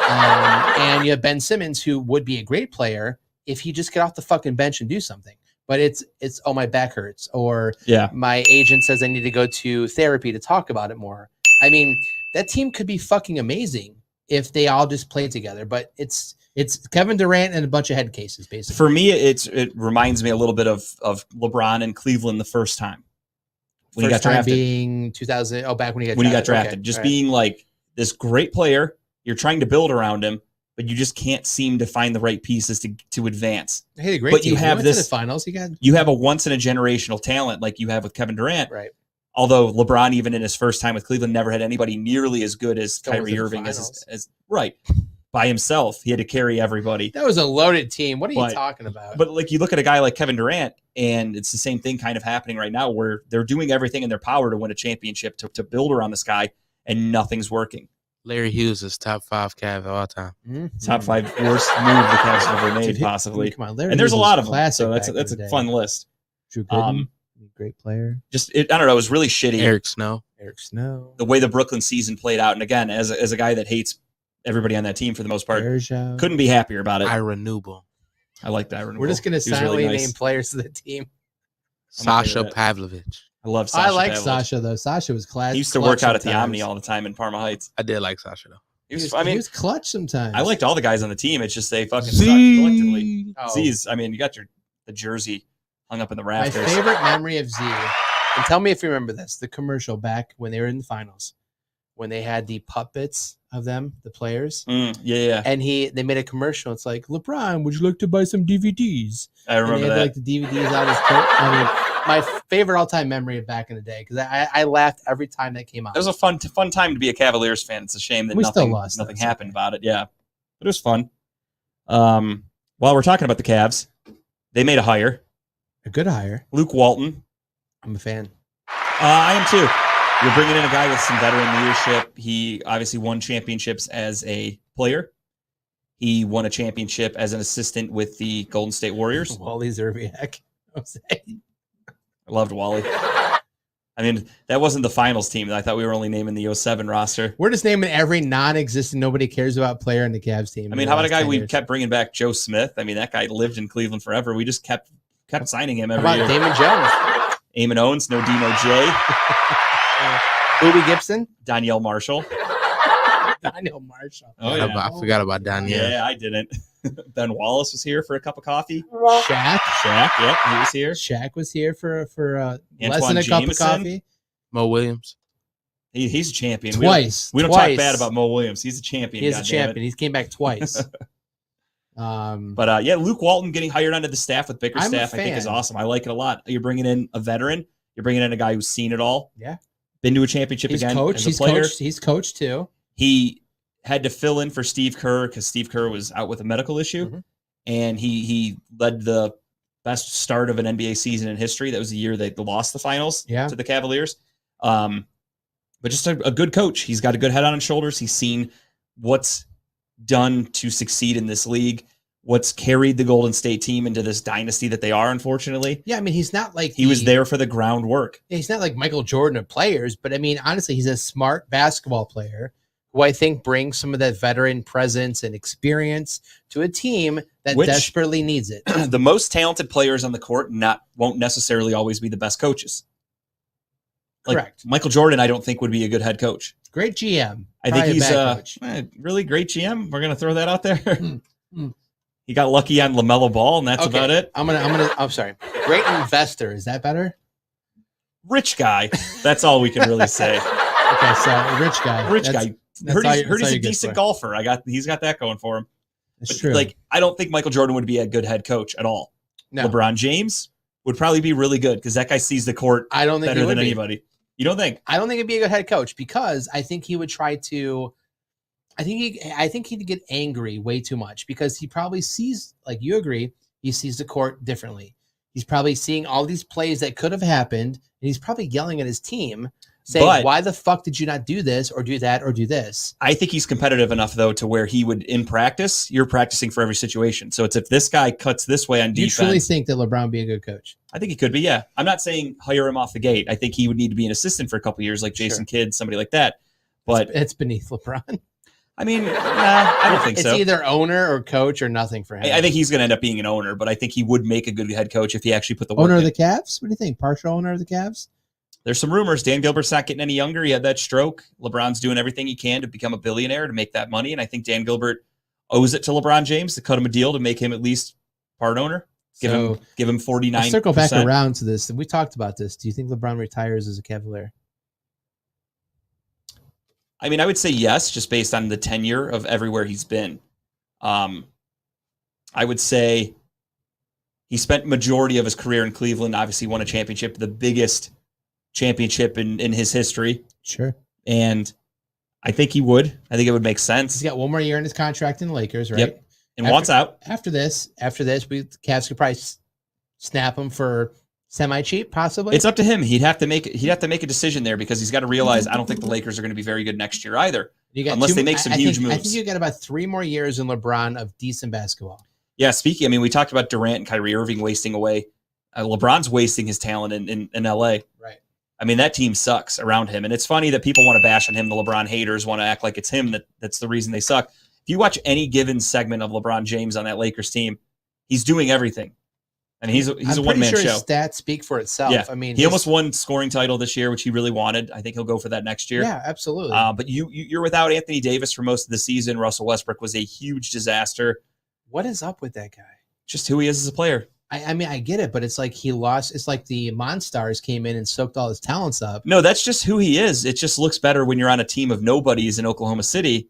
F: And you have Ben Simmons, who would be a great player if he just get off the fucking bench and do something. But it's oh, my back hurts, or my agent says I need to go to therapy to talk about it more. That team could be fucking amazing if they all just play together. But it's Kevin Durant and a bunch of head cases, basically.
E: For me, it reminds me a little bit of LeBron in Cleveland the first time when he got drafted.
F: Being 2000. Oh, back when he
E: got drafted. Okay. Just being like this great player. You're trying to build around him, but you just can't seem to find the right pieces to advance.
F: Hey, great
E: but
F: team.
E: You have this
F: to the finals.
E: You have a once in a generational talent like you have with Kevin Durant.
F: Right.
E: Although LeBron, even in his first time with Cleveland, never had anybody nearly as good as Kyrie Irving as by himself. He had to carry everybody.
F: That was a loaded team. What are you talking about?
E: But like you look at a guy like Kevin Durant, and it's the same thing kind of happening right now, where they're doing everything in their power to win a championship, to build around this guy, and nothing's working.
G: Larry Hughes is top 5 Cavs of all time.
E: Top 5 worst move the Cavs have ever made, possibly.
F: Come on, Larry
E: and there's
F: Hughes
E: a lot of them, so
F: that's
E: a fun list.
F: Drew Gooden, great player.
E: I don't know, it was really shitty.
G: Eric Snow.
E: The way the Brooklyn season played out, and again, as a guy that hates everybody on that team for the most part, couldn't be happier about it.
G: Ira Newble.
E: I like that. Ira Newble.
F: We're just going to silently
E: really nice.
F: name players of the team.
G: Sasha Pavlovich.
E: I love Sasha.
F: I like
E: Pavlovich.
F: Sasha, though. Sasha was class.
E: He used to work out at the Omni all the time in Parma Heights.
G: I did like Sasha, though.
E: He was
F: clutch sometimes.
E: I liked all the guys on the team. It's just they fucking sucked collectively.
F: Oh.
E: Z's. You got the jersey hung up in the rafters.
F: My favorite memory of Z, and tell me if you remember this, the commercial back when they were in the finals, when they had the puppets of them, the players.
E: Yeah.
F: And they made a commercial. It's like, LeBron, would you like to buy some DVDs?
E: I remember that.
F: Like the DVDs on his coat. My favorite all-time memory of back in the day, because I laughed every time that came out.
E: It was a fun time to be a Cavaliers fan. It's a shame that nothing happened about it. Yeah, but it was fun. While we're talking about the Cavs, they made a
F: good hire.
E: Luke Walton.
F: I'm a fan.
E: I am too. You're bringing in a guy with some veteran leadership. He obviously won championships as a player. He won a championship as an assistant with the Golden State Warriors.
F: Wally Zerbiak.
E: I loved Wally. That wasn't the finals team. I thought we were only naming the 07 roster.
F: We're just naming every non-existent, nobody cares about player in the Cavs team.
E: how about a guy we kept bringing back, Joe Smith? That guy lived in Cleveland forever. We just kept signing him every year.
F: Damon Jones?
E: Eamon Owens, no Dino J.
F: Bobby Gibson?
E: Danielle Marshall.
F: Danielle Marshall.
E: Oh, yeah.
G: I forgot about Danielle.
E: Yeah, I didn't. Ben Wallace was here for a cup of coffee.
F: Shaq,
E: yep, he was here.
F: Shaq was here for less
E: Antoine
F: than a
E: Jameson.
F: cup of coffee.
G: Mo Williams.
E: He's a champion.
F: Twice.
E: We don't talk bad about Mo Williams. He's a champion.
F: He's a champion. He came back twice.
E: But Luke Walton getting hired onto the staff with Bickerstaff, I think is awesome. I like it a lot. You're bringing in a veteran. You're bringing in a guy who's seen it all.
F: Yeah.
E: Been to a championship again. As a player.
F: He's coached too.
E: He had to fill in for Steve Kerr because Steve Kerr was out with a medical issue. And he led the best start of an NBA season in history. That was the year they lost the finals to the Cavaliers. But just a good coach. He's got a good head on his shoulders. He's seen what's done to succeed in this league, what's carried the Golden State team into this dynasty that they are, unfortunately.
F: Yeah, he's not like
E: he was there for the groundwork.
F: He's not like Michael Jordan of players, but honestly, he's a smart basketball player who I think brings some of that veteran presence and experience to a team that desperately needs it.
E: The most talented players on the court won't necessarily always be the best coaches.
F: Correct.
E: Michael Jordan, I don't think, would be a good head coach.
F: Great GM.
E: I think
F: Probably
E: he's
F: bad coach.
E: really great GM. We're gonna throw that out there.
F: Mm.
E: He got lucky on LaMelo Ball, and that's about it.
F: I'm sorry. Great investor. Is that better?
E: Rich guy. That's all we can really say.
F: Okay, so rich guy.
E: Rich guy. Heard he's a decent
F: golfer.
E: golfer. He's got that going for him.
F: It's true.
E: Like, I don't think Michael Jordan would be a good head coach at all.
F: No.
E: LeBron James would probably be really good because that guy sees the court
F: I don't think
E: better
F: he would
E: than
F: be.
E: anybody. You don't think?
F: I don't think he'd be a good head coach because I think he would try to. I think he'd get angry way too much because he probably sees, like you agree, he sees the court differently. He's probably seeing all these plays that could have happened, and he's probably yelling at his team, saying,
E: But-
F: "Why the fuck did you not do this or do that or do this?"
E: I think he's competitive enough, though, to where he would, in practice, you're practicing for every situation. So it's if this guy cuts this way on
F: Do you
E: defense.
F: truly think that LeBron would be a good coach?
E: I think he could be, yeah. I'm not saying hire him off the gate. I think he would need to be an assistant for a couple years, like Jason Kidd, somebody like that. But
F: It's beneath LeBron.
E: I mean, I don't think
F: It's
E: so.
F: either owner or coach or nothing for him.
E: I think he's going to end up being an owner, but I think he would make a good head coach if he actually put the work
F: owner of
E: in.
F: the Cavs. What do you think? Partial owner of the Cavs?
E: There's some rumors. Dan Gilbert's not getting any younger. He had that stroke. LeBron's doing everything he can to become a billionaire to make that money, and I think Dan Gilbert owes it to LeBron James to cut him a deal to make him at least part owner. Give him 49%.
F: Let's circle back around to this. We talked about this. Do you think LeBron retires as a Cavalier?
E: I mean, I would say yes, just based on the tenure of everywhere he's been. I would say he spent majority of his career in Cleveland, obviously won a championship, the biggest championship in his history.
F: Sure.
E: And I think he would. I think it would make sense.
F: He's got one more year in his contract in the Lakers, right?
E: Yep. And wants out.
F: After this, the Cavs could probably snap him for semi-cheap, possibly.
E: It's up to him. He'd have to make a decision there because he's got to realize I don't think the Lakers are going to be very good next year either. Unless they make some huge moves.
F: I think you got about 3 more years in LeBron of decent basketball.
E: Yeah, speaking, I mean, we talked about Durant and Kyrie Irving wasting away. LeBron's wasting his talent in LA.
F: Right.
E: I mean, that team sucks around him. And it's funny that people want to bash on him. The LeBron haters want to act like it's him that's the reason they suck. If you watch any given segment of LeBron James on that Lakers team, he's doing everything. I mean, he's a one-man
F: sure
E: show.
F: His stats speak for itself.
E: Yeah.
F: I mean,
E: he almost won scoring title this year, which he really wanted. I think he'll go for that next year.
F: Yeah, absolutely.
E: But you're without Anthony Davis for most of the season. Russell Westbrook was a huge disaster.
F: What is up with that guy?
E: Just who he is as a player.
F: I mean, I get it, but it's like he lost. It's like the Monstars came in and soaked all his talents up.
E: No, that's just who he is. It just looks better when you're on a team of nobodies in Oklahoma City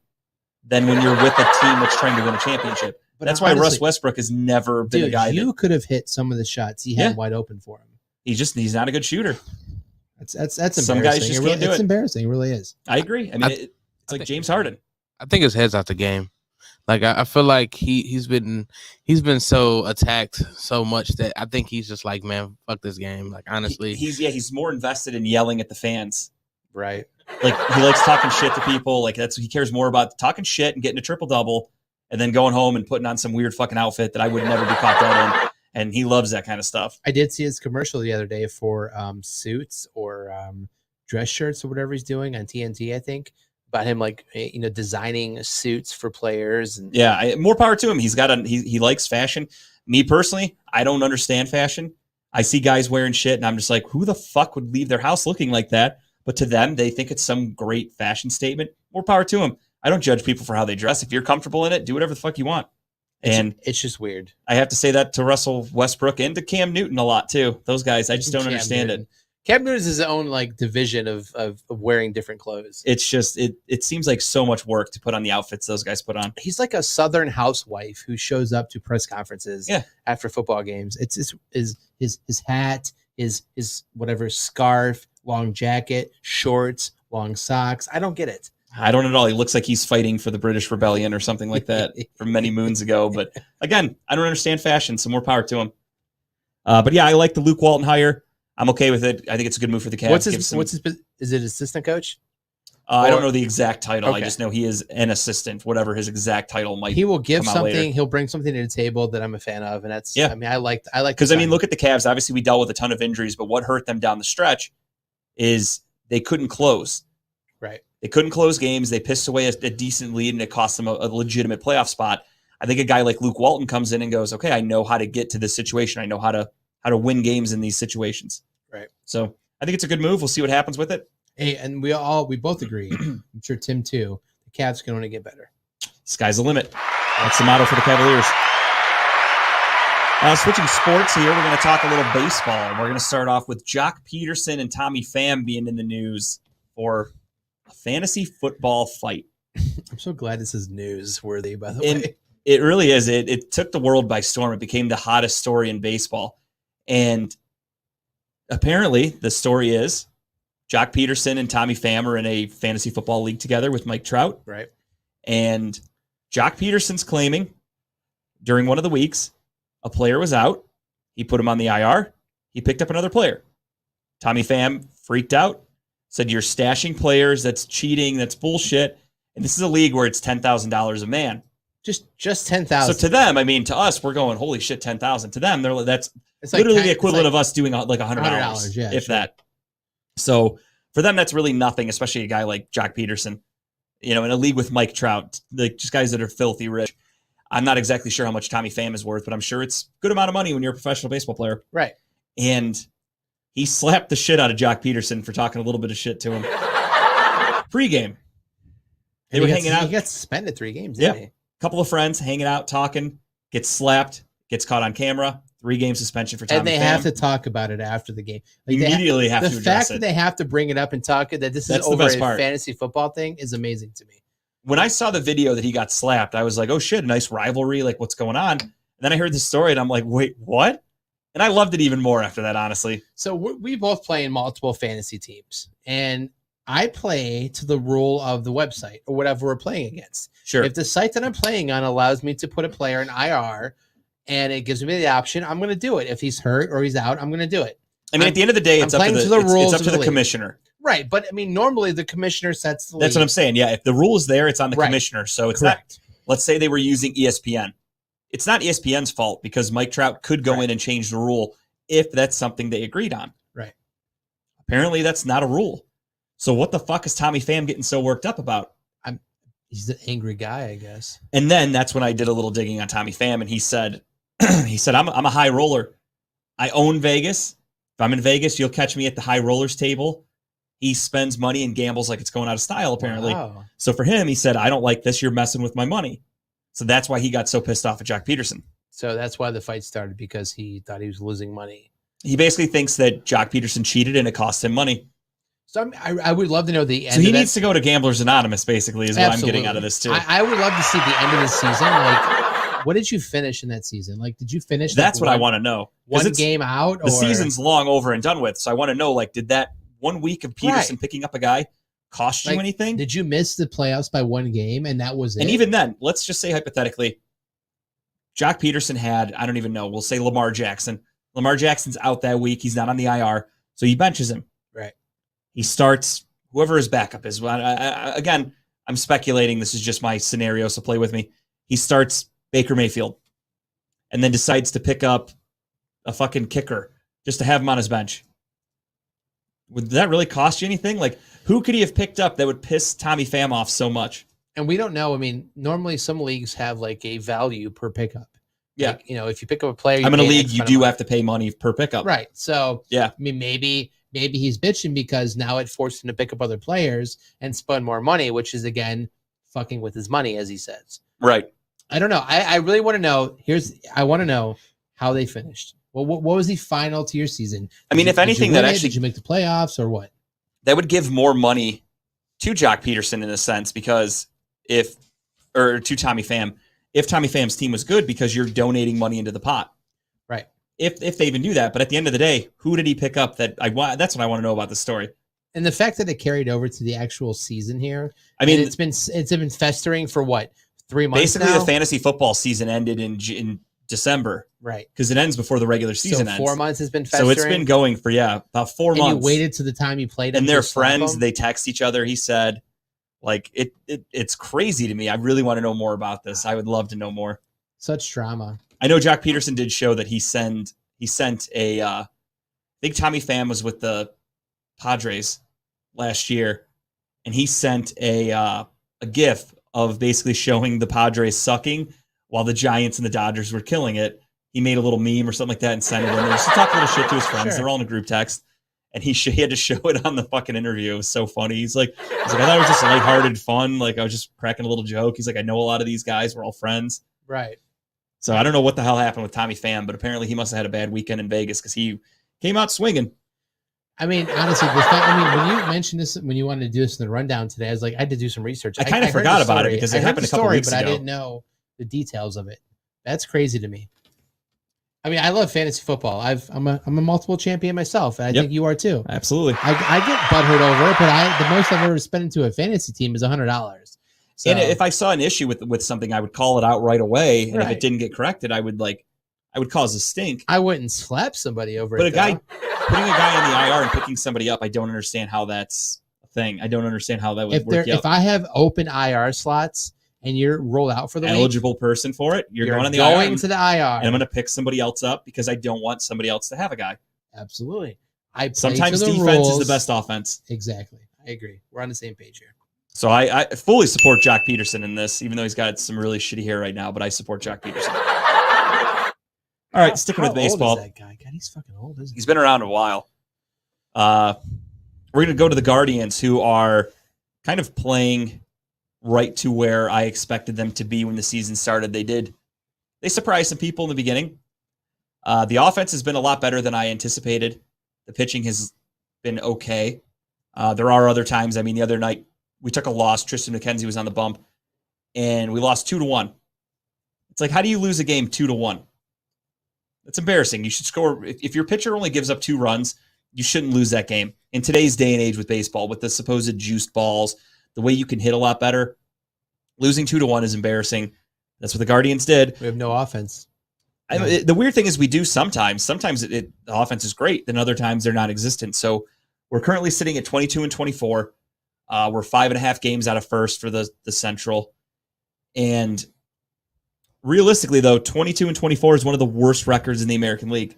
E: than when you're with a team that's trying to win a championship. But that's why Russ Westbrook has never been a guy.
F: You could have hit some of the shots he had wide open for him.
E: He's not a good shooter.
F: That's embarrassing.
E: Some guys just can't do it.
F: It's embarrassing. It really is.
E: I agree. I mean, it's like James Harden.
G: I think his head's out the game. Like I feel like he's been so attacked so much that I think he's just like, man, fuck this game. Like honestly,
E: he's more invested in yelling at the fans.
F: Right.
E: Like he likes talking shit to people. Like he cares more about talking shit and getting a triple double, and then going home and putting on some weird fucking outfit that I would never be caught dead in. And he loves that kind of stuff.
F: I did see his commercial the other day for suits or dress shirts or whatever he's doing on TNT. I think. About him, like, designing suits for players. And
E: more power to him. He likes fashion. Me personally, I don't understand fashion. I see guys wearing shit, and I'm just like, who the fuck would leave their house looking like that? But to them, they think it's some great fashion statement. More power to them. I don't judge people for how they dress. If you're comfortable in it, do whatever the fuck you want. And
F: it's just weird.
E: I have to say that to Russell Westbrook and to Cam Newton a lot too. Those guys, I just don't understand it.
F: Cam Newton is his own like division of wearing different clothes.
E: It's just it seems like so much work to put on the outfits those guys put on.
F: He's like a Southern housewife who shows up to press conferences after football games. It's his hat, his whatever scarf, long jacket, shorts, long socks. I don't get it.
E: I don't at all. He looks like he's fighting for the British Rebellion or something like that from many moons ago. But again, I don't understand fashion, so more power to him. But yeah, I like the Luke Walton hire. I'm okay with it. I think it's a good move for the Cavs.
F: What's his is it assistant coach?
E: I don't know the exact title.
F: Okay.
E: I just know he is an assistant, whatever his exact title might be.
F: He will give something. He'll bring something to the table that I'm a fan of. And that's, I mean, I like,
E: because I mean, look at the Cavs. Obviously we dealt with a ton of injuries, but what hurt them down the stretch is they couldn't close.
F: Right.
E: They couldn't close games. They pissed away a decent lead and it cost them a legitimate playoff spot. I think a guy like Luke Walton comes in and goes, okay, I know how to get to this situation. I know how to win games in these situations.
F: Right.
E: So I think it's a good move. We'll see what happens with it.
F: Hey, and we both agree. I'm sure Tim too. The Cavs can only get better.
E: Sky's the limit. That's the motto for the Cavaliers. Switching sports here, we're going to talk a little baseball. We're going to start off with Jock Peterson and Tommy Pham being in the news for a fantasy football fight.
F: I'm so glad this is newsworthy, by the way.
E: It really is. It took the world by storm. It became the hottest story in baseball. And apparently, the story is Jock Peterson and Tommy Pham are in a fantasy football league together with Mike Trout.
F: Right.
E: And Jock Peterson's claiming during one of the weeks, a player was out. He put him on the IR. He picked up another player. Tommy Pham freaked out, said, "You're stashing players. That's cheating. That's bullshit." And this is a league where it's $10,000 a man.
F: Just 10,000.
E: So to them, I mean, to us, we're going, holy shit, 10,000. To them, that's
F: it's
E: literally
F: like
E: the equivalent
F: like
E: of us doing like $100,
F: yeah,
E: if
F: sure.
E: that. So for them, that's really nothing, especially a guy like Jock Peterson, in a league with Mike Trout, like just guys that are filthy rich. I'm not exactly sure how much Tommy Pham is worth, but I'm sure it's a good amount of money when you're a professional baseball player.
F: Right.
E: And he slapped the shit out of Jock Peterson for talking a little bit of shit to him. Pre-game. They were hanging out.
F: He got suspended 3 games, didn't he?
E: Couple of friends hanging out, talking, gets slapped, gets caught on camera, 3-game suspension for Tommy
F: And they
E: Pham.
F: have to talk about it after the game. Like
E: Immediately have to
F: the
E: address
F: fact
E: it.
F: that they have to bring it up and talk that this
E: That's
F: is
E: the
F: over
E: best
F: a
E: part.
F: fantasy football thing is amazing to me.
E: When I saw the video that he got slapped, I was like, oh shit, nice rivalry. Like, what's going on? And then I heard the story and I'm like, wait, what? And I loved it even more after that, honestly.
F: So we both play in multiple fantasy teams, and I play to the rule of the website or whatever we're playing against.
E: Sure.
F: If the site that I'm playing on allows me to put a player in IR and it gives me the option, I'm going to do it. If he's hurt or he's out, I'm going to do it.
E: I mean, at the end of the day, it's up to the
F: league.
E: commissioner.
F: Right. But I mean, normally the commissioner sets the
E: That's
F: league.
E: what I'm saying. Yeah. If the rule is there, it's on the commissioner. So it's
F: Correct.
E: not, let's say they were using ESPN. It's not ESPN's fault because Mike Trout could go in and change the rule if that's something they agreed on.
F: Right.
E: Apparently that's not a rule. So what the fuck is Tommy Pham getting so worked up about?
F: He's an angry guy, I guess.
E: And then that's when I did a little digging on Tommy Pham, and he said, I'm a high roller. I own Vegas. If I'm in Vegas, you'll catch me at the high rollers table. He spends money and gambles like it's going out of style, apparently.
F: Wow.
E: So for him, he said, I don't like this. You're messing with my money. So that's why he got so pissed off at Jock Peterson.
F: So that's why the fight started, because he thought he was losing money.
E: He basically thinks that Jock Peterson cheated and it cost him money.
F: So I would love to know the end.
E: So he
F: of
E: needs to go to Gamblers Anonymous, basically, is what I'm getting out of this, too.
F: I would love to see the end of the season. Like, what did you finish in that season? Like, did you finish?
E: That's what I want to know.
F: One game out?
E: The season's long over and done with. So I want to know, like, did that 1 week of Peterson picking up a guy cost you anything?
F: Did you miss the playoffs by 1 game and that was it?
E: And even then, let's just say hypothetically, Jock Peterson had, I don't even know, we'll say Lamar Jackson. Lamar Jackson's out that week. He's not on the IR. So he benches him.
F: Right.
E: He starts whoever his backup is. Again, I'm speculating. This is just my scenario, so play with me. He starts Baker Mayfield and then decides to pick up a fucking kicker just to have him on his bench. Would that really cost you anything? Like, who could he have picked up that would piss Tommy Pham off so much?
F: And we don't know. I mean, normally some leagues have like a value per pickup.
E: Yeah.
F: Like, if you pick up a player,
E: I'm in a league, you do have to pay money per pickup.
F: Right. So,
E: yeah.
F: I mean, maybe he's bitching because now it forced him to pick up other players and spend more money, which is, again, fucking with his money, as he says.
E: Right.
F: I don't know. I really want to know. I want to know how they finished. Well, what was the final to your season?
E: I mean, if anything, that actually...
F: Did you make the playoffs or what?
E: That would give more money to Jock Peterson in a sense, because to Tommy Pham, if Tommy Pham's team was good, because you're donating money into the pot.
F: Right.
E: If they even do that. But at the end of the day, who did he pick up that's what I want to know about the story.
F: And the fact that it carried over to the actual season here.
E: I mean,
F: it's been festering for what, 3 months
E: basically
F: now?
E: The fantasy football season ended in December.
F: Right.
E: Because it ends before the regular season ends.
F: 4 months has been festering.
E: So it's been going for, about 4 months.
F: And you waited to the time you played.
E: And they're friends. They text each other. He said, like, it's crazy to me. I really want to know more about this. I would love to know more.
F: Such drama.
E: I know Jock Peterson did show that he sent a, I think Tommy Pham was with the Padres last year, and he sent a GIF of basically showing the Padres sucking while the Giants and the Dodgers were killing it. He made a little meme or something like that and sent it in there. Just to talk a little shit to his friends.
F: Sure.
E: They're all in a group text. And he had to show it on the fucking interview. It was so funny. He's like, I thought it was just lighthearted fun. Like, I was just cracking a little joke. He's like, I know a lot of these guys. We're all friends.
F: Right.
E: So I don't know what the hell happened with Tommy Pham, but apparently he must have had a bad weekend in Vegas because he came out swinging.
F: I mean, honestly, when you mentioned this, when you wanted to do this in the rundown today, I was like, I had to do some research.
E: I kind of forgot about it because it happened a couple weeks ago.
F: But I didn't know the details of it. That's crazy to me. I mean, I love fantasy football. I'm a multiple champion myself, and I think you are too.
E: Absolutely.
F: I get butthurt over it, but the most I've ever spent into a fantasy team is $100. So,
E: and if I saw an issue with something, I would call it out right away. And if it didn't get corrected, I would cause a stink.
F: I wouldn't slap somebody over
E: but
F: it.
E: But putting a guy on the IR and picking somebody up, I don't understand how that's a thing. I don't understand how that would work out.
F: If I have open IR slots and you're rolled out for the
E: eligible
F: week,
E: person for it, you're going on the
F: going
E: IR.
F: To the IR.
E: And I'm going to pick somebody else up because I don't want somebody else to have a guy.
F: Absolutely.
E: Sometimes defense is the best offense.
F: Exactly. I agree. We're on the same page here.
E: So I fully support Jock Peterson in this, even though he's got some really shitty hair right now, but I support Jock Peterson. All right, sticking with baseball.
F: Old is that guy? God, he's fucking old, isn't he?
E: He's been around a while. We're going to go to the Guardians, who are kind of playing right to where I expected them to be when the season started. They surprised some people in the beginning. The offense has been a lot better than I anticipated. The pitching has been okay. There are other times. I mean, the other night we took a loss. Tristan McKenzie was on the bump, and we lost 2-1. It's like, how do you lose a game 2-1? That's embarrassing. You should score. If your pitcher only gives up 2 runs, you shouldn't lose that game. In today's day and age with baseball, with the supposed juiced balls, the way you can hit a lot better, losing 2-1 is embarrassing. That's what the Guardians did.
F: We have no offense.
E: The weird thing is we do sometimes. Sometimes the offense is great. Then other times they're non-existent. So we're currently sitting at 22-24. We're 5.5 games out of first for the Central. And realistically, though, 22-24 is one of the worst records in the American League.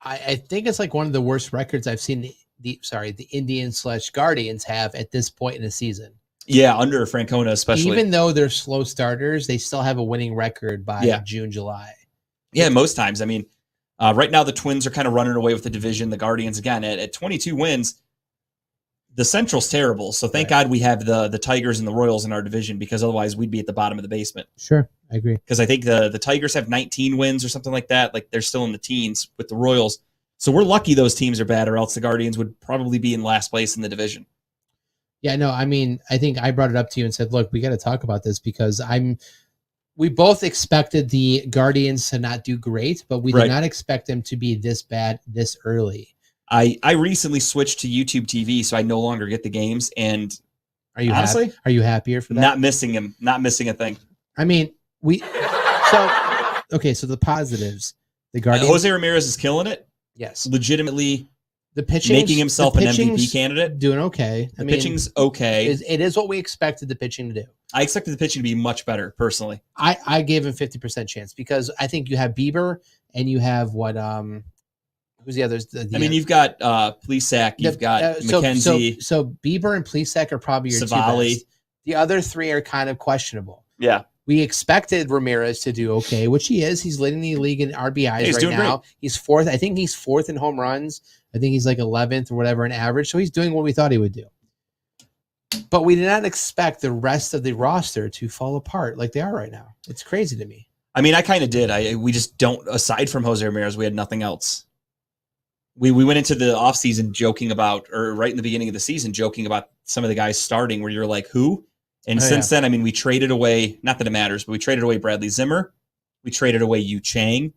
F: I think it's like one of the worst records I've seen the Indians/Guardians have at this point in the season.
E: Yeah, under Francona especially.
F: Even though they're slow starters, they still have a winning record by June, July.
E: Yeah, most times. I mean, right now the Twins are kind of running away with the division. The Guardians, again, at 22 wins, the Central's terrible. So thank God we have the Tigers and the Royals in our division, because otherwise we'd be at the bottom of the basement.
F: Sure, I agree.
E: Because I think the Tigers have 19 wins or something like that. Like, they're still in the teens with the Royals. So we're lucky those teams are bad, or else the Guardians would probably be in last place in the division.
F: Yeah, no, I mean, I think I brought it up to you and said, look, we got to talk about this because we both expected the Guardians to not do great, but we did not expect them to be this bad this early.
E: I recently switched to YouTube TV, so I no longer get the games. And
F: are you
E: honestly,
F: are you happier for that?
E: Not missing him, not missing a thing.
F: I mean, so the positives, the Guardians.
E: Jose Ramirez is killing it.
F: Yes,
E: legitimately.
F: The pitching,
E: making himself an MVP candidate,
F: doing okay.
E: The pitching's okay.
F: It is what we expected the pitching to do.
E: I expected the pitching to be much better, personally.
F: I gave him 50% chance because I think you have Bieber and you have who's the others?
E: You've got Plesac, you've got McKenzie.
F: So Bieber and Plesac are probably your
E: Savali.
F: two best. The other three are kind of questionable.
E: Yeah.
F: We expected Ramirez to do okay, which he is. He's leading the league in RBIs right now. Great. He's fourth. I think he's fourth in home runs. I think he's like 11th or whatever in average. So he's doing what we thought he would do. But we did not expect the rest of the roster to fall apart like they are right now. It's crazy to me.
E: I mean, I kind of did. We just don't, aside from Jose Ramirez, we had nothing else. We went into the offseason joking about, or right in the beginning of the season, joking about some of the guys starting where you're like, who? And since then, I mean, we traded away, not that it matters, but we traded away Bradley Zimmer. We traded away Yu Chang.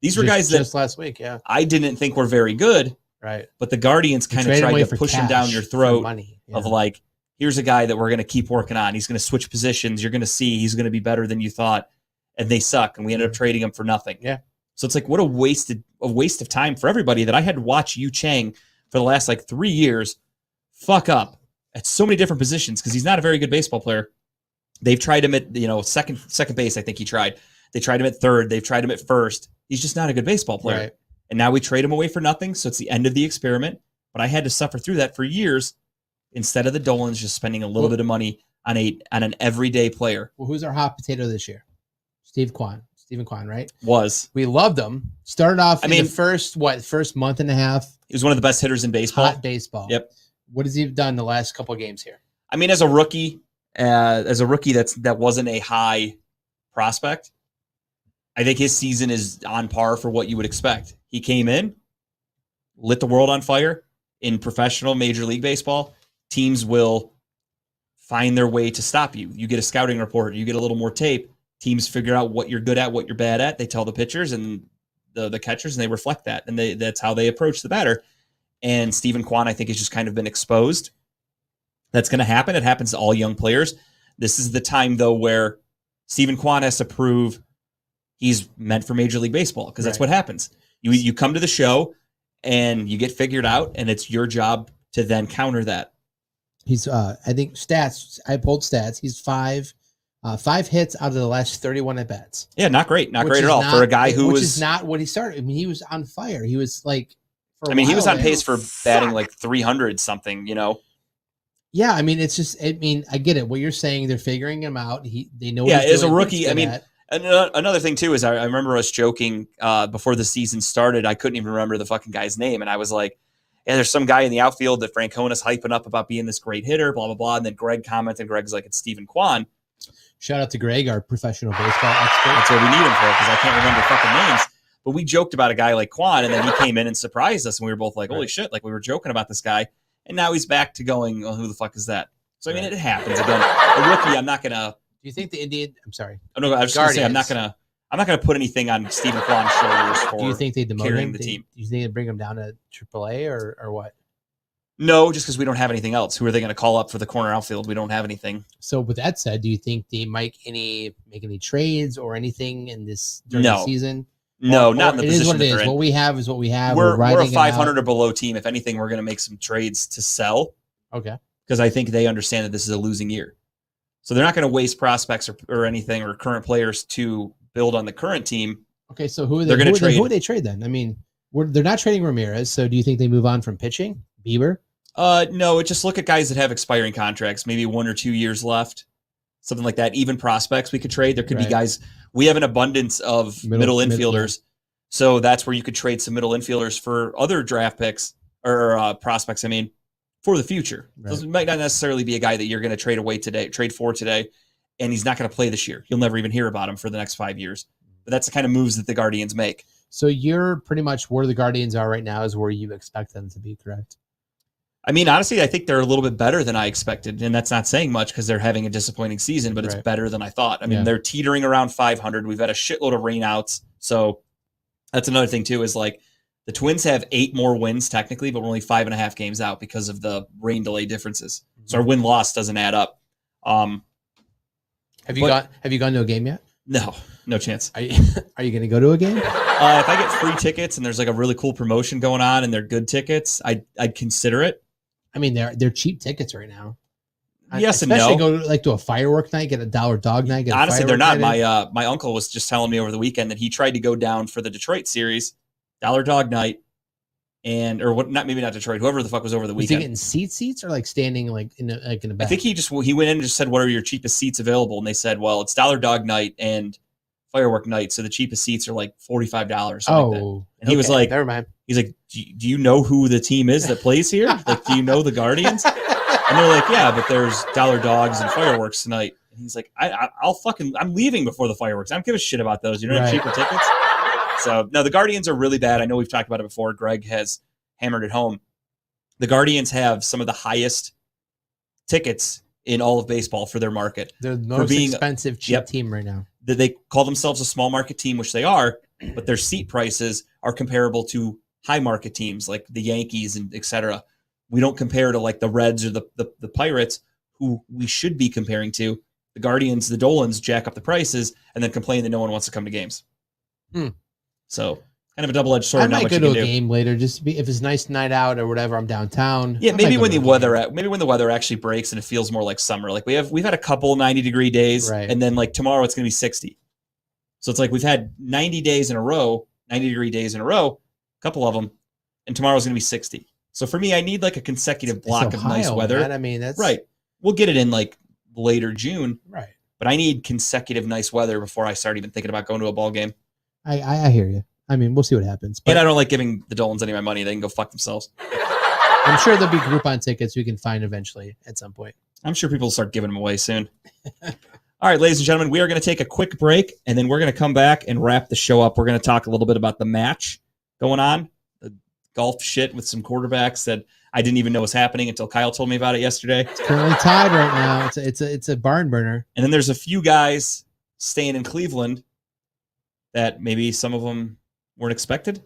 E: These were guys that
F: just last week, yeah,
E: I didn't think were very good.
F: Right.
E: But the Guardians kind of tried to push him down your throat of like, here's a guy that we're going to keep working on. He's going to switch positions. You're going to see he's going to be better than you thought. And they suck. And we ended up trading him for nothing.
F: Yeah.
E: So it's like, what a waste of time for everybody that I had to watch Yu Chang for the last 3 years fuck up at so many different positions because he's not a very good baseball player. They've tried him at second base. I think he tried. They tried him at third. They've tried him at first. He's just not a good baseball player.
F: Right.
E: And now we trade him away for nothing. So it's the end of the experiment. But I had to suffer through that for years instead of the Dolans just spending a little bit of money on an everyday player.
F: Well, who's our hot potato this year? Steve Kwan. Stephen Kwan, right?
E: Was.
F: We loved him. Started off
E: I mean,
F: the first month and a half.
E: He was one of the best hitters in baseball.
F: Hot baseball.
E: Yep.
F: What has he done the last couple of games here?
E: I mean, as a rookie that wasn't a high prospect, I think his season is on par for what you would expect. He came in, lit the world on fire. In professional Major League Baseball, teams will find their way to stop you. You get a scouting report, you get a little more tape. Teams figure out what you're good at, what you're bad at. They tell the pitchers and the catchers, and they reflect that, and that's how they approach the batter. And Stephen Kwan, I think, has just kind of been exposed. That's going to happen. It happens to all young players. This is the time, though, where Stephen Kwan has to prove he's meant for Major League Baseball, because that's what happens. You come to the show and you get figured out, and it's your job to then counter that.
F: He's I think stats. I pulled stats. He's five hits out of the last 31 at bats.
E: Yeah, not great at all for a guy who
F: which is not what he started. I mean, he was on fire. He was like,
E: he was on pace for batting like 300 something. You know.
F: Yeah, I mean, it's just. I mean, I get it. What you're saying, they're figuring him out. They know.
E: Yeah,
F: what he's
E: as
F: doing,
E: a rookie, I mean. Another thing, too, is I remember us joking before the season started. I couldn't even remember the fucking guy's name. And I was like, yeah, there's some guy in the outfield that Francona's hyping up about being this great hitter, blah, blah, blah. And then Greg commented. Greg's like, it's Stephen Kwan.
F: Shout out to Greg, our professional baseball expert.
E: That's what we need him for, because I can't remember fucking names. But we joked about a guy like Kwan, and then he came in and surprised us. And we were both like, holy shit, like we were joking about this guy. And now he's back to going, well, who the fuck is that? So, I mean, it happens. Again, a rookie, I'm not going to.
F: Do you think the Indian, I'm sorry.
E: Oh, no, I was just going to say, I'm not going to put anything on Stephen Kwan's shoulders for
F: do you think they
E: carrying the team.
F: Do you think they bring him down to AAA or what?
E: No, just because we don't have anything else. Who are they going to call up for the corner outfield? We don't have anything.
F: So with that said, do you think they might make any trades or anything in this during the season?
E: No, not in the position that they're in.
F: What we have is what we have.
E: We're a 500 or below team. If anything, we're going to make some trades to sell.
F: Okay.
E: Because I think they understand that this is a losing year. So they're not going to waste prospects or anything or current players to build on the current team.
F: Okay, so who are they trade? Who would they trade then? I mean, they're not trading Ramirez, so do you think they move on from pitching? Bieber?
E: No, just look at guys that have expiring contracts, maybe 1 or 2 years left, something like that. Even prospects we could trade. There could be guys. We have an abundance of middle infielders, so that's where you could trade some middle infielders for other draft picks or prospects. I mean, for the future. Right. So it might not necessarily be a guy that you're going to trade for today, and he's not going to play this year. You'll never even hear about him for the next 5 years. But that's the kind of moves that the Guardians make.
F: So you're pretty much where the Guardians are right now is where you expect them to be, correct?
E: I mean, honestly, I think they're a little bit better than I expected, and that's not saying much because they're having a disappointing season, but it's better than I thought. I mean, they're teetering around 500. We've had a shitload of rainouts, so that's another thing too. Is like the Twins have 8 more wins technically, but we're only 5.5 games out because of the rain delay differences. So our win loss doesn't add up.
F: Have you gone to a game yet?
E: No chance.
F: Are you going to go to a game?
E: If I get free tickets and there's like a really cool promotion going on and they're good tickets, I'd consider it.
F: I mean, they're cheap tickets right now.
E: Yes and no.
F: Especially go like to a firework night, get a $1 dog night.
E: Honestly, they're not. My uncle was just telling me over the weekend that he tried to go down for the Detroit series, $1 dog night, maybe not Detroit, whoever the fuck was over the weekend.
F: Was he getting seats or like standing like in the back?
E: I think he went in and just said, "What are your cheapest seats available?" And they said, "Well, it's $1 dog night and firework night, so the cheapest seats are like $45."
F: Oh,
E: and he was like,
F: "Never mind."
E: He's like, "Do you know who the team is that plays here? Like, do you know the Guardians?" And they're like, "Yeah, but there's $1 dogs and fireworks tonight." And he's like, I'm leaving before the fireworks. I don't give a shit about those. You don't have cheaper tickets." So no, the Guardians are really bad. I know we've talked about it before. Greg has hammered it home. The Guardians have some of the highest tickets in all of baseball for their market.
F: They're the most expensive cheap team right now.
E: They call themselves a small market team, which they are, but their seat prices are comparable to high market teams like the Yankees and et cetera. We don't compare to like the Reds or the Pirates, who we should be comparing to. The Guardians, the Dolans jack up the prices and then complain that no one wants to come to games. So kind of a double-edged sword.
F: I might go to a game later, just to be, if it's a nice night out or whatever. I'm downtown.
E: Yeah, maybe when the weather actually breaks and it feels more like summer. Like we've had a couple 90-degree days, and then like tomorrow it's going to be 60. So it's like we've had 90 days in a row, 90-degree days in a row, a couple of them, and tomorrow's going to be 60. So for me, I need like a consecutive block of nice weather.
F: Man. I mean, that's
E: right. We'll get it in like later June.
F: Right.
E: but I need consecutive nice weather before I start even thinking about going to a ball game.
F: I hear you. I mean, we'll see what happens. But
E: And I don't like giving the Dolans any of my money. They can go fuck themselves.
F: I'm sure there'll be Groupon tickets we can find eventually at some point.
E: I'm sure people will start giving them away soon. All right, ladies and gentlemen, we are going to take a quick break, and then we're going to come back and wrap the show up. We're going to talk a little bit about the match going on, the golf shit with some quarterbacks that I didn't even know was happening until Kyle told me about it yesterday.
F: It's currently tied right now. It's a barn burner.
E: And then there's a few guys staying in Cleveland that maybe some of them weren't expected.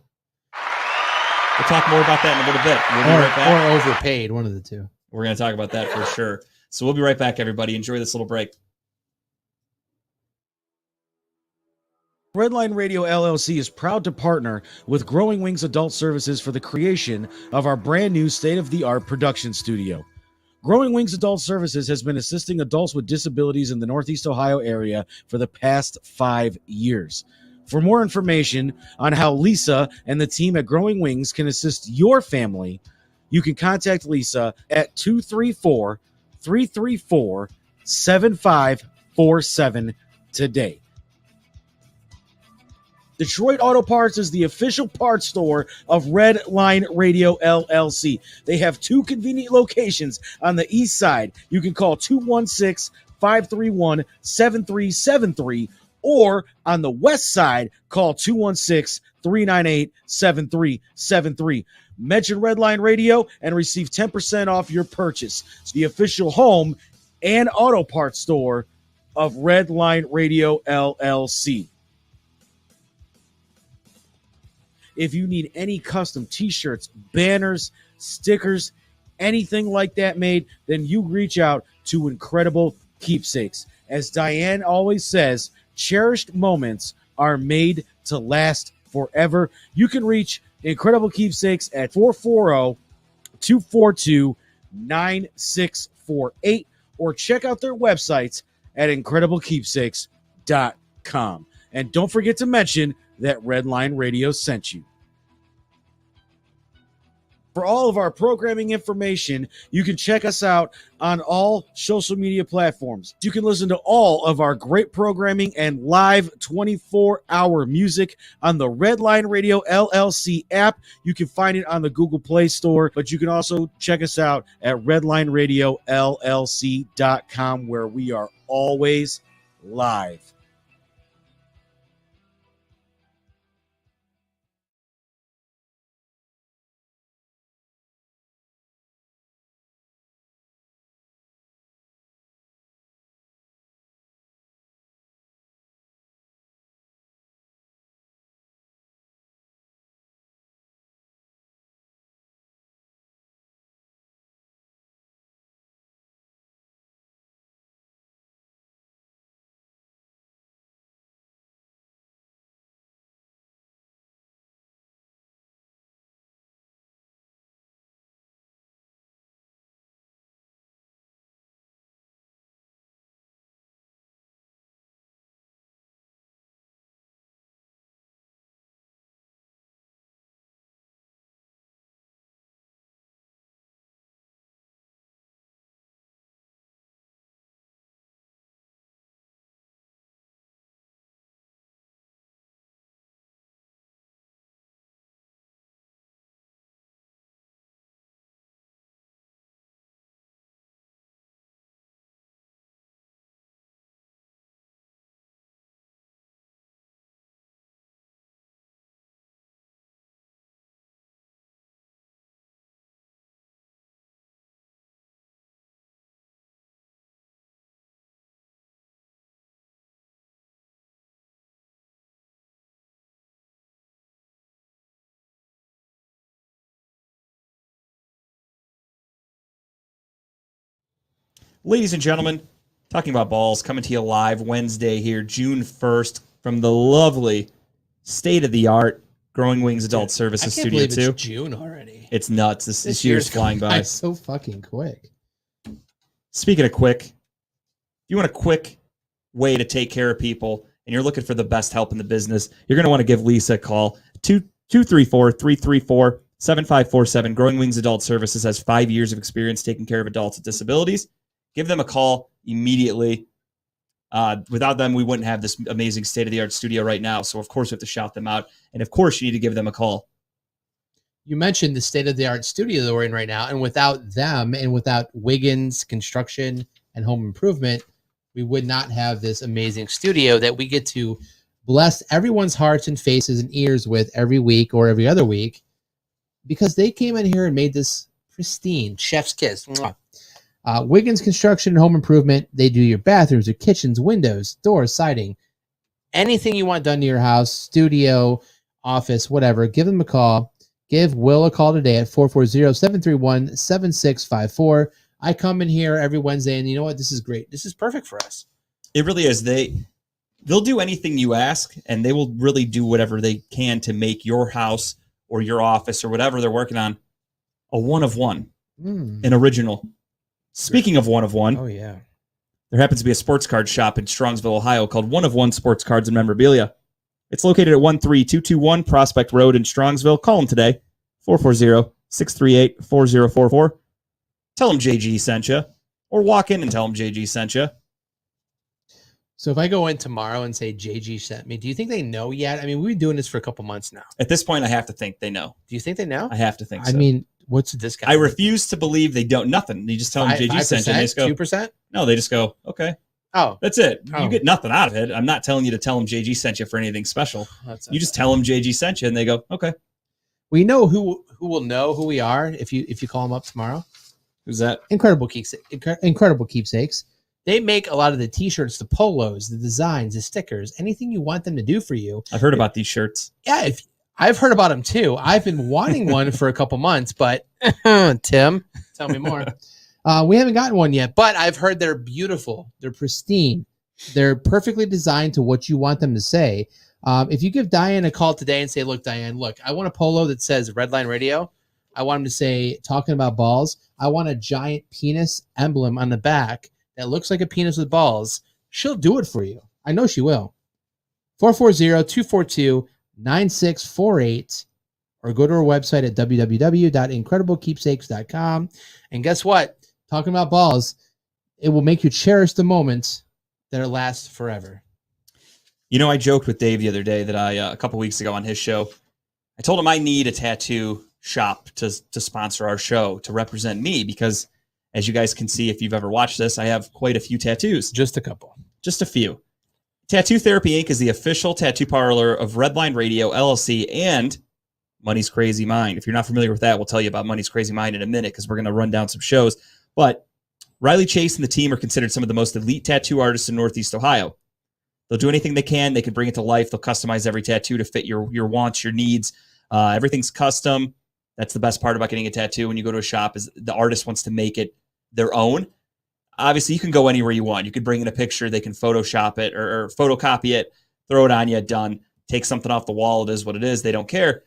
E: We'll talk more about that in a little bit. We'll be right back.
F: Or overpaid, one of the two.
E: We're going to talk about that for sure. So we'll be right back, everybody. Enjoy this little break.
A: Redline Radio LLC is proud to partner with Growing Wings Adult Services for the creation of our brand new state-of-the-art production studio. Growing Wings Adult Services has been assisting adults with disabilities in the Northeast Ohio area for the past 5 years. For more information on how Lisa and the team at Growing Wings can assist your family, you can contact Lisa at 234-334-7547 today. Detroit Auto Parts is the official parts store of Red Line Radio LLC. They have 2 convenient locations on the east side. You can call 216-531-7373, or on the west side, call 216-398-7373. Mention Red Line Radio and receive 10% off your purchase. It's the official home and auto parts store of Red Line Radio LLC. If you need any custom t-shirts, banners, stickers, anything like that made, then you reach out to Incredible Keepsakes. As Diane always says, cherished moments are made to last forever. You can reach Incredible Keepsakes at 440-242-9648 or check out their websites at incrediblekeepsakes.com. And don't forget to mention that Redline Radio sent you. For all of our programming information, you can check us out on all social media platforms. You can listen to all of our great programming and live 24-hour music on the Redline Radio LLC app. You can find it on the Google Play Store, but you can also check us out at redlineradiolllc.com, where we are always live.
E: Ladies and gentlemen, talking about balls, coming to you live Wednesday here, June 1st, from the lovely, state-of-the-art Growing Wings Adult Services
F: I can't
E: Studio
F: believe
E: 2.
F: it's June already.
E: It's nuts. This year's flying by.
F: So fucking quick.
E: Speaking of quick, if you want a quick way to take care of people and you're looking for the best help in the business, you're going to want to give Lisa a call. 234-334-7547. Growing Wings Adult Services has 5 years of experience taking care of adults with disabilities. Give them a call immediately. Without them, we wouldn't have this amazing state-of-the-art studio right now. So, of course, we have to shout them out. And, of course, you need to give them a call.
F: You mentioned the state-of-the-art studio that we're in right now, and without them and without Wiggins Construction and Home Improvement, we would not have this amazing studio that we get to bless everyone's hearts and faces and ears with every week or every other week, because they came in here and made this pristine chef's kiss. Wiggins Construction and Home Improvement, they do your bathrooms, your kitchens, windows, doors, siding, anything you want done to your house, studio, office, whatever. Give them a call. Give Will a call today at 440-731-7654. I come in here every Wednesday, and you know what? This is great. This is perfect for us.
E: It really is. They'll do anything you ask, and they will really do whatever they can to make your house or your office or whatever they're working on a one of one, an original. Speaking of one of one,
F: Oh, yeah.
E: there happens to be a sports card shop in Strongsville, Ohio called One of One Sports Cards and Memorabilia. It's located at 13221 Prospect Road in Strongsville. Call them today, 440-638-4044. Tell them JG sent you, or walk in and tell them JG sent you.
F: So if I go in tomorrow and say JG sent me, do you think they know yet? I mean, we've been doing this for a couple months now.
E: At this point, I have to think they know.
F: Do you think they know?
E: I have to think
F: I
E: so.
F: mean, what's this guy?
E: I refuse to believe they don't. Nothing. You just tell them JG sent you. And they just go,
F: 2%?
E: no, they just go, okay.
F: Oh,
E: That's it.
F: Oh.
E: You get nothing out of it. I'm not telling you to tell them JG sent you for anything special.
F: that's
E: You just tell them JG sent you, and they go, okay.
F: we know who will know who we are if you call them up tomorrow.
E: Who's that?
F: Incredible Keepsakes. They make a lot of the t-shirts, the polos, the designs, the stickers, anything you want them to do for you.
E: I've heard about these shirts.
F: Yeah, I've heard about them too. I've been wanting one for a couple months, but Tim, tell me more. We haven't gotten one yet, but I've heard they're beautiful. They're pristine. They're perfectly designed to what you want them to say. If you give Diane a call today and say, look, Diane, look, I want a polo that says Redline Radio. I want him to say talking about balls. I want a giant penis emblem on the back that looks like a penis with balls. She'll do it for you. I know she will. 440-242-9648, or go to our website at www.incrediblekeepsakes.com. And guess what? Talking about balls, it will make you cherish the moments that last forever.
E: You know, I joked with Dave the other day that a couple weeks ago on his show, I told him I need a tattoo shop to sponsor our show, to represent me, because as you guys can see, if you've ever watched this, I have quite a few tattoos.
F: Just a couple.
E: Just a few. Tattoo Therapy Inc. is the official tattoo parlor of Redline Radio, LLC, and Money's Crazy Mind. If you're not familiar with that, we'll tell you about Money's Crazy Mind in a minute, because we're going to run down some shows. But Riley Chase and the team are considered some of the most elite tattoo artists in Northeast Ohio. They'll do anything they can. They can bring it to life. They'll customize every tattoo to fit your wants, your needs. Everything's custom. That's the best part about getting a tattoo when you go to a shop, is the artist wants to make it their own. Obviously, you can go anywhere you want. You could bring in a picture. They can Photoshop it or photocopy it, throw it on you, done. Take something off the wall. It is what it is. They don't care.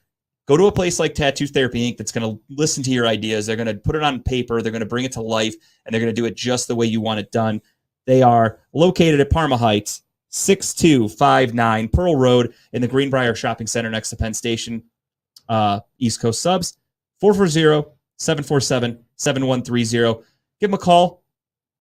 E: Go to a place like Tattoo Therapy Inc. that's going to listen to your ideas. They're going to put it on paper. They're going to bring it to life, and they're going to do it just the way you want it done. They are located at Parma Heights, 6259 Pearl Road in the Greenbrier Shopping Center next to Penn Station. East Coast subs, 440-747-7130. Give them a call.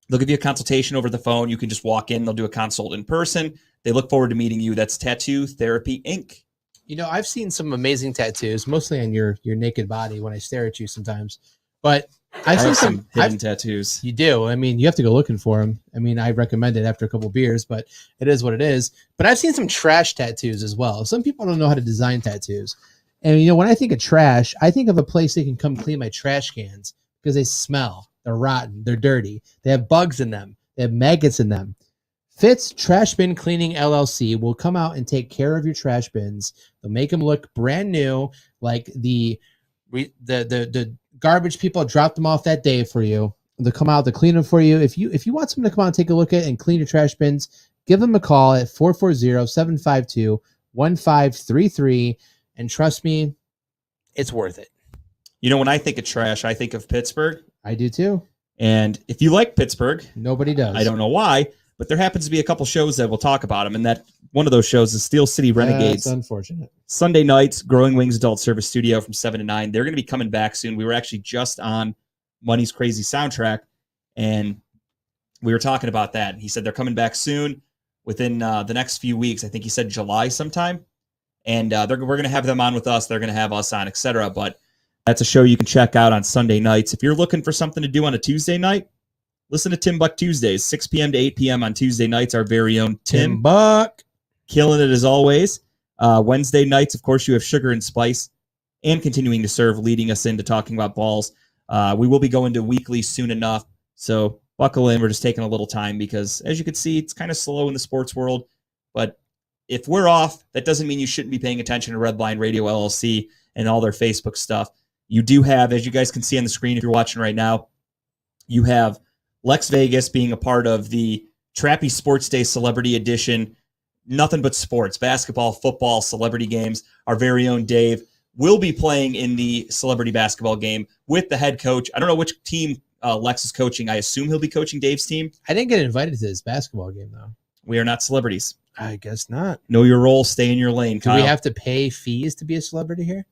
E: They'll give you a consultation over the phone. You can just walk in. They'll do a consult in person. They look forward to meeting you. That's Tattoo Therapy Inc.
F: You know, I've seen some amazing tattoos, mostly on your naked body when I stare at you sometimes. But I've seen some
E: hidden tattoos.
F: You do. I mean, you have to go looking for them. I mean, I recommend it after a couple beers, but it is what it is. But I've seen some trash tattoos as well. Some people don't know how to design tattoos. And, you know, when I think of trash, I think of a place they can come clean my trash cans because they smell. They're rotten. They're dirty. They have bugs in them. They have maggots in them. Fitz Trash Bin Cleaning LLC will come out and take care of your trash bins. They'll make them look brand new, like the garbage people dropped them off that day for you. They'll come out to clean them for you. If you want someone to come out and take a look at and clean your trash bins, give them a call at 440-752-1533. And trust me, it's worth it.
E: You know, when I think of trash, I think of Pittsburgh.
F: I do too.
E: And if you like Pittsburgh,
F: nobody does.
E: I don't know why, but there happens to be a couple shows that we'll talk about them. And that one of those shows is Steel City Renegades.
F: That's unfortunate.
E: Sunday nights, Growing Wings Adult Service Studio from 7 to 9. They're going to be coming back soon. We were actually just on Money's Crazy soundtrack, and we were talking about that. He said they're coming back soon. within the next few weeks. I think he said July sometime. And we're going to have them on with us. They're going to have us on, etc. But that's a show you can check out on Sunday nights. If you're looking for something to do on a Tuesday night, listen to Tim Buck Tuesdays, 6 p.m. to 8 p.m. on Tuesday nights. Our very own
F: Tim Buck.
E: Killing it as always. Wednesday nights, of course, you have Sugar and Spice and Continuing to Serve, leading us into talking about balls. We will be going to weekly soon enough. So buckle in. We're just taking a little time because, as you can see, it's kind of slow in the sports world. But if we're off, that doesn't mean you shouldn't be paying attention to Redline Radio LLC and all their Facebook stuff. You do have, as you guys can see on the screen if you're watching right now, you have Lex Vegas being a part of the Trappy Sports Day Celebrity Edition. Nothing but sports, basketball, football, celebrity games. Our very own Dave will be playing in the celebrity basketball game with the head coach. I don't know which team Lex is coaching. I assume he'll be coaching Dave's team.
F: I didn't get invited to this basketball game, though.
E: We are not celebrities.
F: I guess not.
E: Know your role. Stay in your lane, Kyle.
F: Do we have to pay fees to be a celebrity here?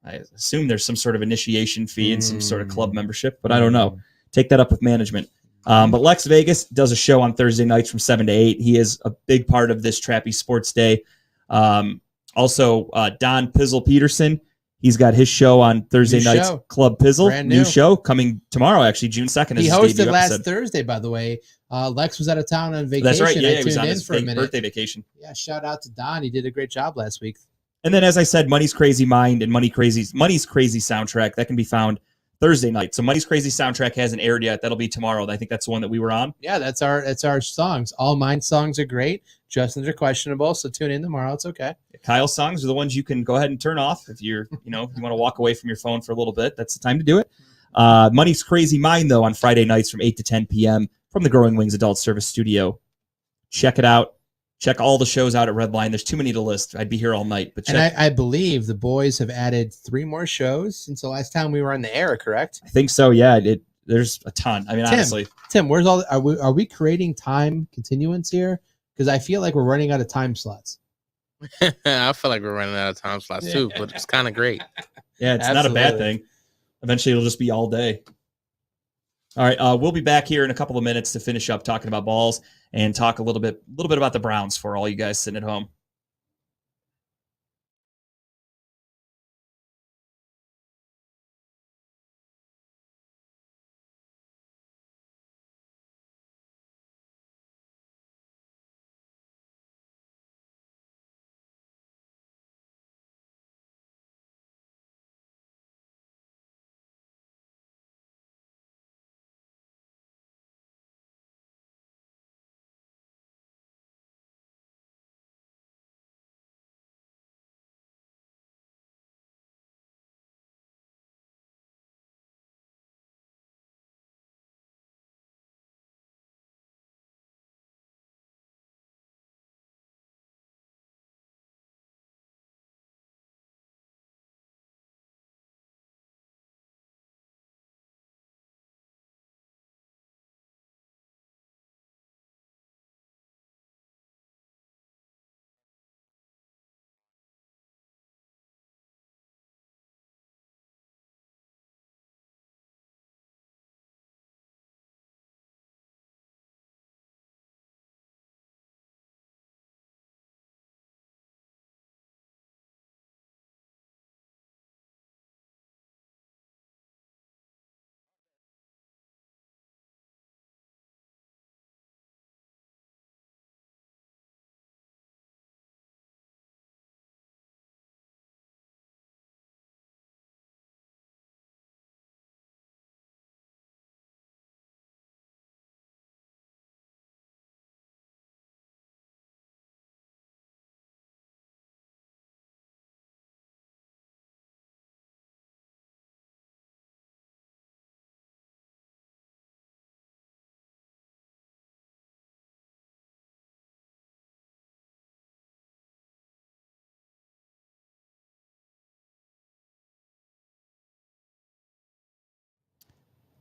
E: I assume there's some sort of initiation fee and some sort of club membership, but I don't know. Take that up with management. But Lex Vegas does a show on Thursday nights from 7 to 8. He is a big part of this Trappy Sports Day. Also, Don Pizzle Peterson, he's got his show on Thursday nights, Club Pizzle.
F: Brand new
E: show coming tomorrow, actually, June 2nd.
F: He hosted last Thursday, by the way. Lex was out of town on vacation.
E: That's right. Yeah,
F: I
E: he was on
F: tuned
E: his
F: in for a minute.
E: birthday vacation.
F: Yeah, shout out to Don. He did a great job last week.
E: And then, as I said, Money's Crazy Mind and Money's Crazy soundtrack, that can be found Thursday night. So Money's Crazy soundtrack hasn't aired yet. That'll be tomorrow. I think that's the one that we were on.
F: Yeah, that's our songs. All mine songs are great. Justin's are questionable, so tune in tomorrow. It's okay.
E: Kyle's songs are the ones you can go ahead and turn off if you want to walk away from your phone for a little bit. That's the time to do it. Money's Crazy Mind, though, on Friday nights from 8 to 10 p.m. from the Growing Wings Adult Service Studio. Check it out. Check all the shows out at Redline. There's too many to list. I'd be here all night. But check.
F: And I believe the boys have added 3 more shows since the last time we were on the air, correct?
E: I think so, yeah. There's a ton. I mean, honestly.
F: Tim, where's all? Are we creating time continuance here? Because I feel like we're running out of time slots.
G: I feel like we're running out of time slots too, but it's kind of great.
E: Yeah, it's not a bad thing. Eventually, it'll just be all day. All right, we'll be back here in a couple of minutes to finish up talking about balls and talk a little bit about the Browns for all you guys sitting at home.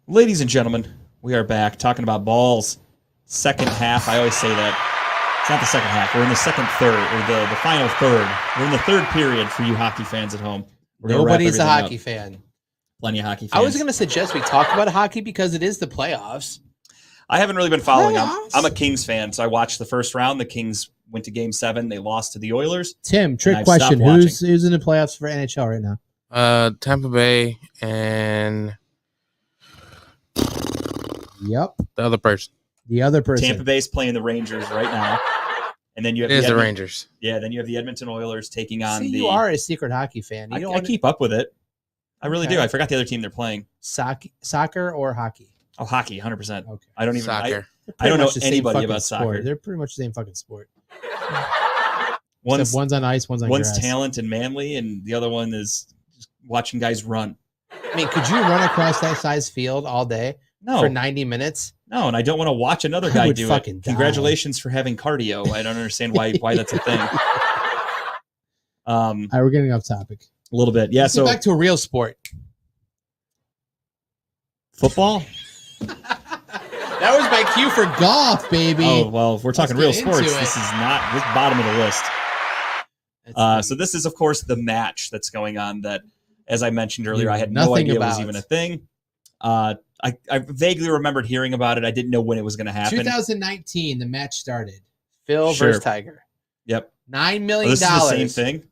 E: Ladies and gentlemen, we are back talking about balls. Second half. I always say that. It's not the second half. We're in the second third, or the final third. We're in the third period for you hockey fans at home.
F: Nobody's a hockey fan.
E: Plenty of hockey fans.
F: I was going to suggest we talk about hockey because it is the playoffs.
E: I haven't really been following.
F: Playoffs?
E: I'm a Kings fan, so I watched the first round. The Kings went to Game 7. They lost to the Oilers.
F: Tim, trick
E: I've
F: question:
E: stopped
F: who's in the playoffs for NHL right now?
G: Tampa Bay and
F: Yep,
G: the other person.
F: the other person.
E: Tampa Bay's playing the Rangers right now, and then you have
G: It is the
E: Edmonton-
G: Rangers.
E: Yeah, then you have the Edmonton Oilers taking on
F: See,
E: the.
F: you are a secret hockey fan. You
E: I,
F: don't
E: I
F: want
E: keep up with it. I really
F: Okay.
E: do. I forgot the other team they're playing.
F: soccer or hockey.
E: Oh, hockey, 100%.
F: Okay.
E: I don't even.
G: Soccer.
E: I don't know
F: Pretty much the same
E: anybody
F: fucking
E: about
F: sport.
E: soccer.
F: They're pretty much the same fucking sport.
E: One's
F: Except one's on ice, one's on
E: one's
F: grass.
E: talent and manly, and the other one is just watching guys run.
F: I mean, could you run across that size field all day
E: No,
F: for 90 minutes?
E: no, and I don't want to watch another
F: I
E: guy
F: would
E: do
F: fucking
E: it.
F: die.
E: Congratulations for having cardio. I don't understand why that's a thing.
F: All right, we're getting off topic.
E: A little bit, yeah.
F: Let's
E: So
F: get back to a real sport.
E: football.
F: That was my cue for golf, baby.
E: Oh well, if we're talking real
F: Let's get
E: sports,
F: into it.
E: this is not this bottom of the list.
F: That's
E: So this is, of course, the match that's going on. That, as I mentioned earlier, I had no
F: Nothing
E: idea it was
F: about.
E: even a thing. I vaguely remembered hearing about it. I didn't know when it was going to happen.
F: 2019, the match started. Phil
E: Sure.
F: versus Tiger.
E: Yep.
F: $9
E: Oh,
F: million.
E: this is the same thing.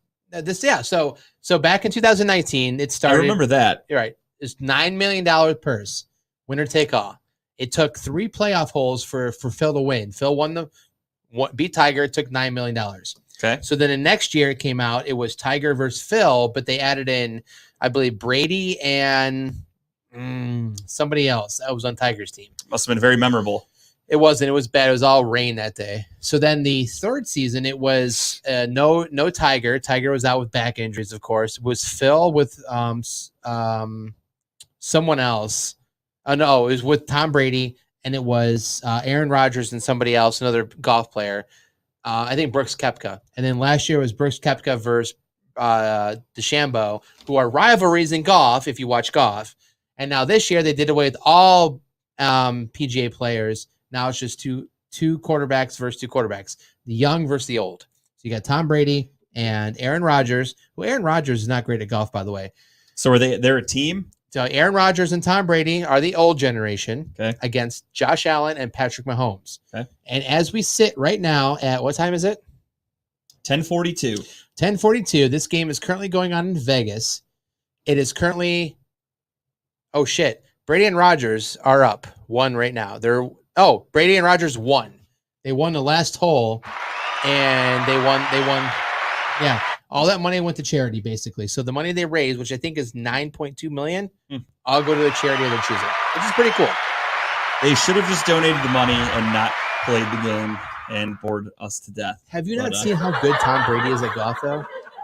F: So back in 2019, it
E: I
F: started.
E: remember that.
F: You're right. It's $9 million purse, winner take all. It took 3 playoff holes for Phil to win. Phil beat Tiger. It took $9 million.
E: Okay.
F: So then the next year it came out, it was Tiger versus Phil, but they added in, I believe, Brady and somebody else that was on Tiger's team.
E: Must have been very memorable.
F: It wasn't. It was bad. It was all rain that day. So then the third season, it was no Tiger. Tiger was out with back injuries, of course. It was Phil with someone else. No, it was with Tom Brady, and it was Aaron Rodgers and somebody else, another golf player. I think Brooks Koepka. And then last year was Brooks Koepka versus DeChambeau, who are rivalries in golf, if you watch golf. And now this year they did away with all PGA players. Now it's just two quarterbacks versus two quarterbacks, the young versus the old. So you got Tom Brady and Aaron Rodgers, who Aaron Rodgers is not great at golf, by the way.
E: So are they're a team?
F: So Aaron Rodgers and Tom Brady are the old generation
E: Okay.
F: against Josh Allen and Patrick Mahomes.
E: Okay.
F: And as we sit right now at what time is it?
E: 10:42.
F: 10:42. This game is currently going on in Vegas. It is currently, oh shit, Brady and Rodgers are up 1 right now. Brady and Rodgers won. They won the last hole, and they won. Yeah, all that money went to charity basically. So the money they raised, which I think is $9.2 million, all go to the charity of their choosing, which is pretty cool.
E: They should have just donated the money and not played the game and bored us to death.
F: Have you
E: But,
F: not seen how good Tom Brady is at golf, though?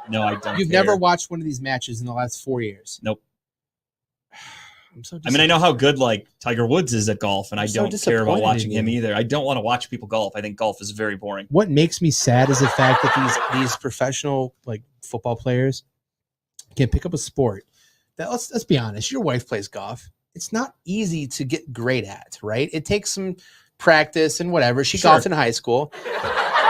E: No, I don't.
F: You've
E: care.
F: never watched one of these matches in the last 4 years.
E: Nope.
F: I'm so.
E: I mean, I know how good like Tiger Woods is at golf, and I
F: I'm so
E: don't care about
F: disappointed
E: watching
F: in
E: him
F: you.
E: either. I don't want to watch people golf. I think golf is very boring.
F: What makes me sad is the fact that these professional like football players can pick up a sport that let's be honest, your wife plays golf. It's not easy to get great at, right? It takes some practice and whatever. She
E: Sure.
F: golfed in high school.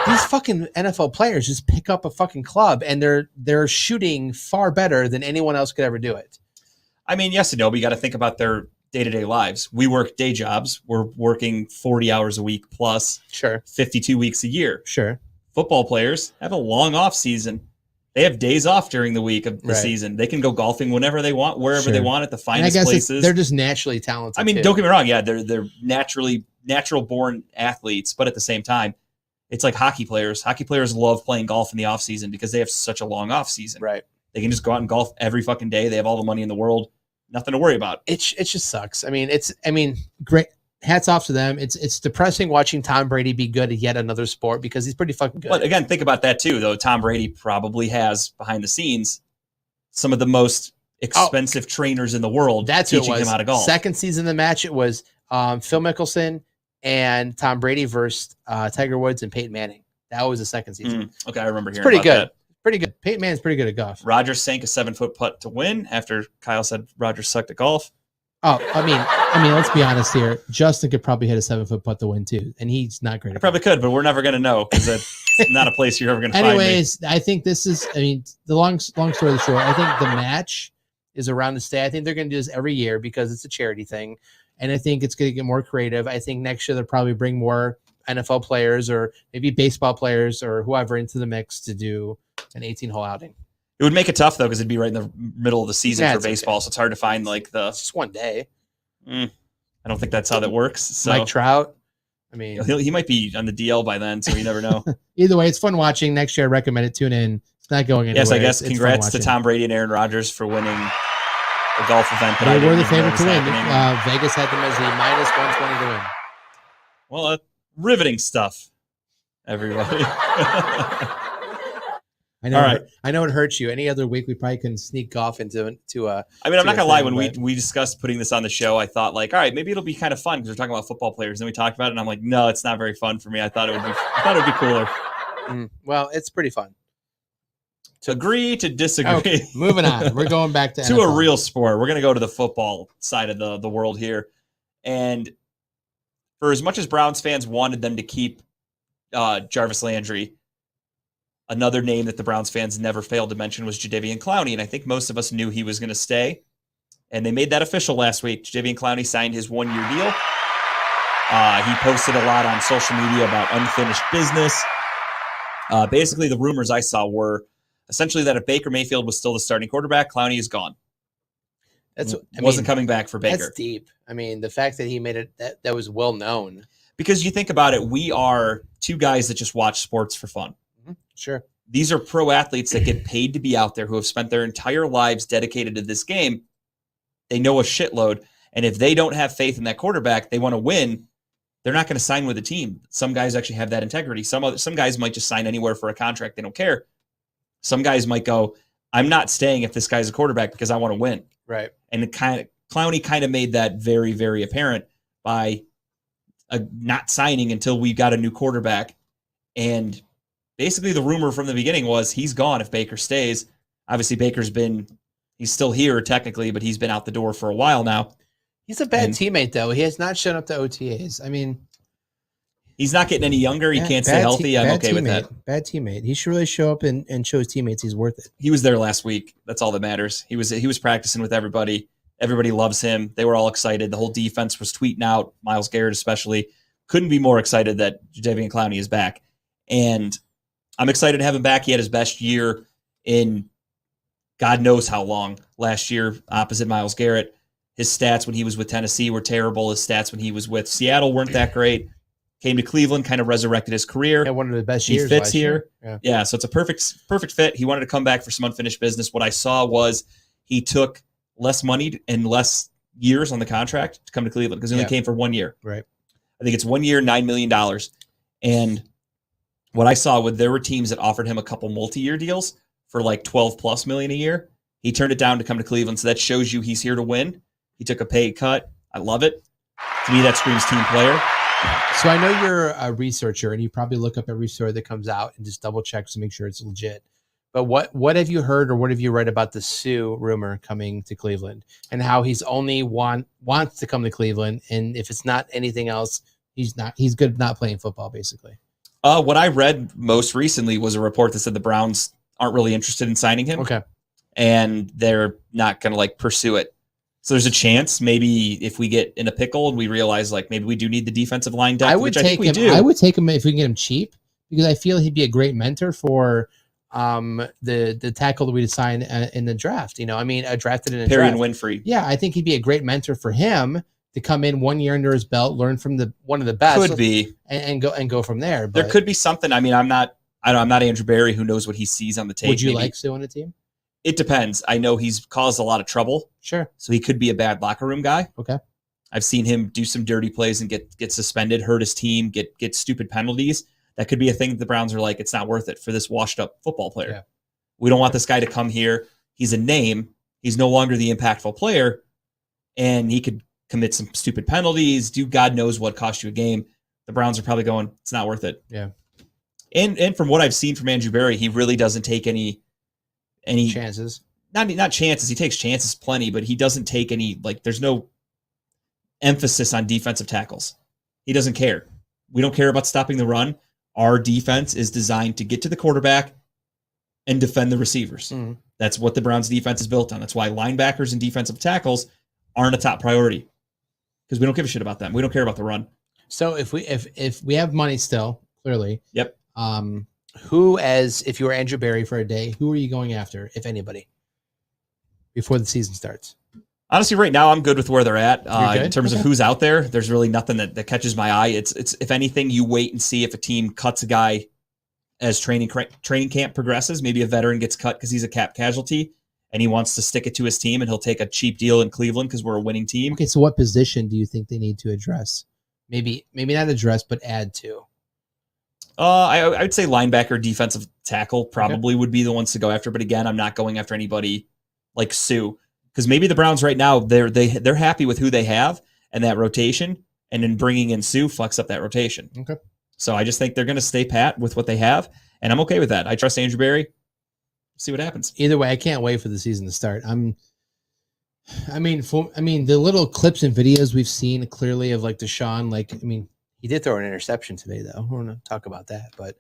F: These fucking NFL players just pick up a fucking club and they're shooting far better than anyone else could ever do it.
E: I mean, yes and no, but you got to think about their day-to-day lives. We work day jobs. We're working 40 hours a week plus
F: Sure.
E: 52 weeks a year.
F: Sure.
E: Football players have a long off season. They have days off during the week of the
F: Right.
E: season. They can go golfing whenever they want, wherever
F: Sure.
E: they want, at the
F: And I
E: finest
F: guess
E: places.
F: they're just naturally talented.
E: I mean,
F: too.
E: don't get me wrong. Yeah, they're natural born athletes, but at the same time, it's like hockey players. Hockey players love playing golf in the off season because they have such a long off season.
F: right.
E: They can just go out and golf every fucking day. They have all the money in the world, nothing to worry about.
F: It just sucks. I mean, great. Hats off to them. It's depressing watching Tom Brady be good at yet another sport because he's pretty fucking good.
E: But again, think about that too, though. Tom Brady probably has behind the scenes some of the most expensive trainers in the world
F: That's who it
E: teaching
F: was.
E: him how to golf.
F: Second season of the match, it was Phil Mickelson and Tom Brady versus Tiger Woods and Peyton Manning. That was the second season.
E: Okay, I remember hearing
F: Pretty
E: about
F: good.
E: that.
F: Pretty good. Peyton Manning's pretty good at golf.
E: Rogers sank a 7-foot putt to win after Kyle said Rogers sucked at golf.
F: Oh, I mean, let's be honest here. Justin could probably hit a 7-foot putt to win too, and he's not great.
E: I
F: At
E: probably could, but we're never going to know because it's not a place you're ever going to find me.
F: Anyways, I think this is. I mean, the long story of the short. I think the match is around to stay. I think they're going to do this every year because it's a charity thing, and I think it's going to get more creative. I think next year they'll probably bring more NFL players or maybe baseball players or whoever into the mix to do an 18-hole outing.
E: It would make it tough though, because it'd be right in the middle of the season for baseball,
F: okay.
E: so it's hard to find like the.
F: It's just one day.
E: I don't think that's how that works. So
F: Mike Trout. I mean,
E: he might be on the DL by then, so you never know.
F: Either way, it's fun watching. Next year, I recommend it. Tune in. It's not going anywhere.
E: Yes, I guess
F: It's
E: congrats to Tom Brady and Aaron Rodgers for winning the golf event.
F: They were the favorite to win. Vegas had them as a minus 120 to win.
E: Well, riveting stuff, everybody.
F: I know. All right. I know it hurts you. Any other week, we probably couldn't sneak golf into
E: I mean, I'm not gonna lie. When we discussed putting this on the show, I thought like, all right, maybe it'll be kind of fun because we're talking about football players. And then we talked about it, and I'm like, no, it's not very fun for me. I thought it would be cooler.
F: Well, it's pretty fun.
E: To agree to disagree.
F: Okay, moving on. We're going back to
E: a real sport. We're gonna go to the football side of the world here, and for as much as Browns fans wanted them to keep Jarvis Landry, another name that the Browns fans never failed to mention was Jadeveon Clowney, and I think most of us knew he was going to stay. And they made that official last week. Jadeveon Clowney signed his 1-year deal. He posted a lot on social media about unfinished business. Basically, the rumors I saw were essentially that if Baker Mayfield was still the starting quarterback, Clowney is gone. Wasn't coming back for Baker.
F: That's deep. I mean, the fact that he made it, that was well known.
E: Because you think about it, we are two guys that just watch sports for fun.
F: Sure.
E: These are pro athletes that get paid to be out there, who have spent their entire lives dedicated to this game. They know a shitload. And if they don't have faith in that quarterback, they want to win, they're not going to sign with a team. Some guys actually have that integrity. Some guys might just sign anywhere for a contract. They don't care. Some guys might go, I'm not staying if this guy's a quarterback because I want to win.
F: Right.
E: And Clowney kind of made that very, very apparent by not signing until we got a new quarterback. And basically, the rumor from the beginning was he's gone if Baker stays. Obviously, he's still here technically, but he's been out the door for a while now.
F: He's a bad teammate, though. He has not shown up to OTAs. I mean,
E: he's not getting any younger. He can't stay healthy. I'm okay with that.
F: Bad teammate. He should really show up and show his teammates he's worth it.
E: He was there last week. That's all that matters. He was practicing with everybody. Everybody loves him. They were all excited. The whole defense was tweeting out. Myles Garrett especially couldn't be more excited that Jadeveon Clowney is back. And I'm excited to have him back. He had his best year in God knows how long last year opposite Myles Garrett. His stats when he was with Tennessee were terrible. His stats when he was with Seattle weren't that great. Came to Cleveland, kind of resurrected his career.
F: Had one of the best years.
E: He fits here. Yeah, so it's a perfect fit. He wanted to come back for some unfinished business. What I saw was he took less money and less years on the contract to come to Cleveland because he only came for 1 year.
F: Right.
E: I think it's 1 year, $9 million. And what I saw there were teams that offered him a couple multi-year deals for like 12 plus million a year. He turned it down to come to Cleveland. So that shows you he's here to win. He took a pay cut. I love it. To me, that screams team player.
F: So I know you're a researcher and you probably look up every story that comes out and just double check to make sure it's legit. But what have you heard or what have you read about the Sue rumor coming to Cleveland and how he's only wants to come to Cleveland, and if it's not anything else, he's good at not playing football basically.
E: What I read most recently was a report that said the Browns aren't really interested in signing him.
F: Okay.
E: And they're not going to pursue it. So there's a chance maybe if we get in a pickle and we realize maybe we do need the defensive line depth,
F: I would take him if we can get him cheap because I feel he'd be a great mentor for the tackle that we signed in the draft. Drafted in a
E: Perry
F: draft.
E: and Winfrey.
F: Yeah, I think he'd be a great mentor for him to come in 1 year under his belt, learn from one of the best.
E: Could be
F: and go from there.
E: But there could be something. I mean, I'm not Andrew Berry who knows what he sees on the tape.
F: Would you like Sue on the team?
E: It depends. I know he's caused a lot of trouble.
F: Sure.
E: So he could be a bad locker room guy.
F: Okay.
E: I've seen him do some dirty plays and get suspended, hurt his team, get stupid penalties. That could be a thing that the Browns are like, it's not worth it for this washed up football player.
F: Yeah.
E: We don't want this guy to come here. He's a name. He's no longer the impactful player. And he could commit some stupid penalties, do God knows what, cost you a game. The Browns are probably going, it's not worth it.
F: Yeah.
E: And from what I've seen from Andrew Berry, he really doesn't take any
F: chances.
E: Not chances. He takes chances plenty, but he doesn't take any, there's no emphasis on defensive tackles. He doesn't care. We don't care about stopping the run. Our defense is designed to get to the quarterback and defend the receivers.
F: Mm-hmm.
E: That's what the Browns defense is built on. That's why linebackers and defensive tackles aren't a top priority. because we don't give a shit about them. We don't care about the run.
F: So if we have money still, clearly.
E: Yep.
F: If you were Andrew Berry for a day, who are you going after, if anybody, before the season starts?
E: Honestly, right now I'm good with where they're at. In terms of
F: Okay.
E: who's out there, there's really nothing that catches my eye. It's if anything, you wait and see if a team cuts a guy as training camp progresses. Maybe a veteran gets cut because he's a cap casualty and he wants to stick it to his team, and he'll take a cheap deal in Cleveland because we're a winning team.
F: Okay, so what position do you think they need to address? Maybe not address, but add to.
E: I would say linebacker, defensive tackle probably would be the ones to go after. But again, I'm not going after anybody like Sue, because maybe the Browns right now they're happy with who they have and that rotation, and then bringing in Sue flex up that rotation.
F: Okay.
E: So I just think they're going to stay pat with what they have, and I'm okay with that. I trust Andrew Berry. See what happens.
F: Either way, I can't wait for the season to start. I mean, the little clips and videos we've seen clearly of like Deshaun, he did throw an interception today, though. We're going to talk about that, but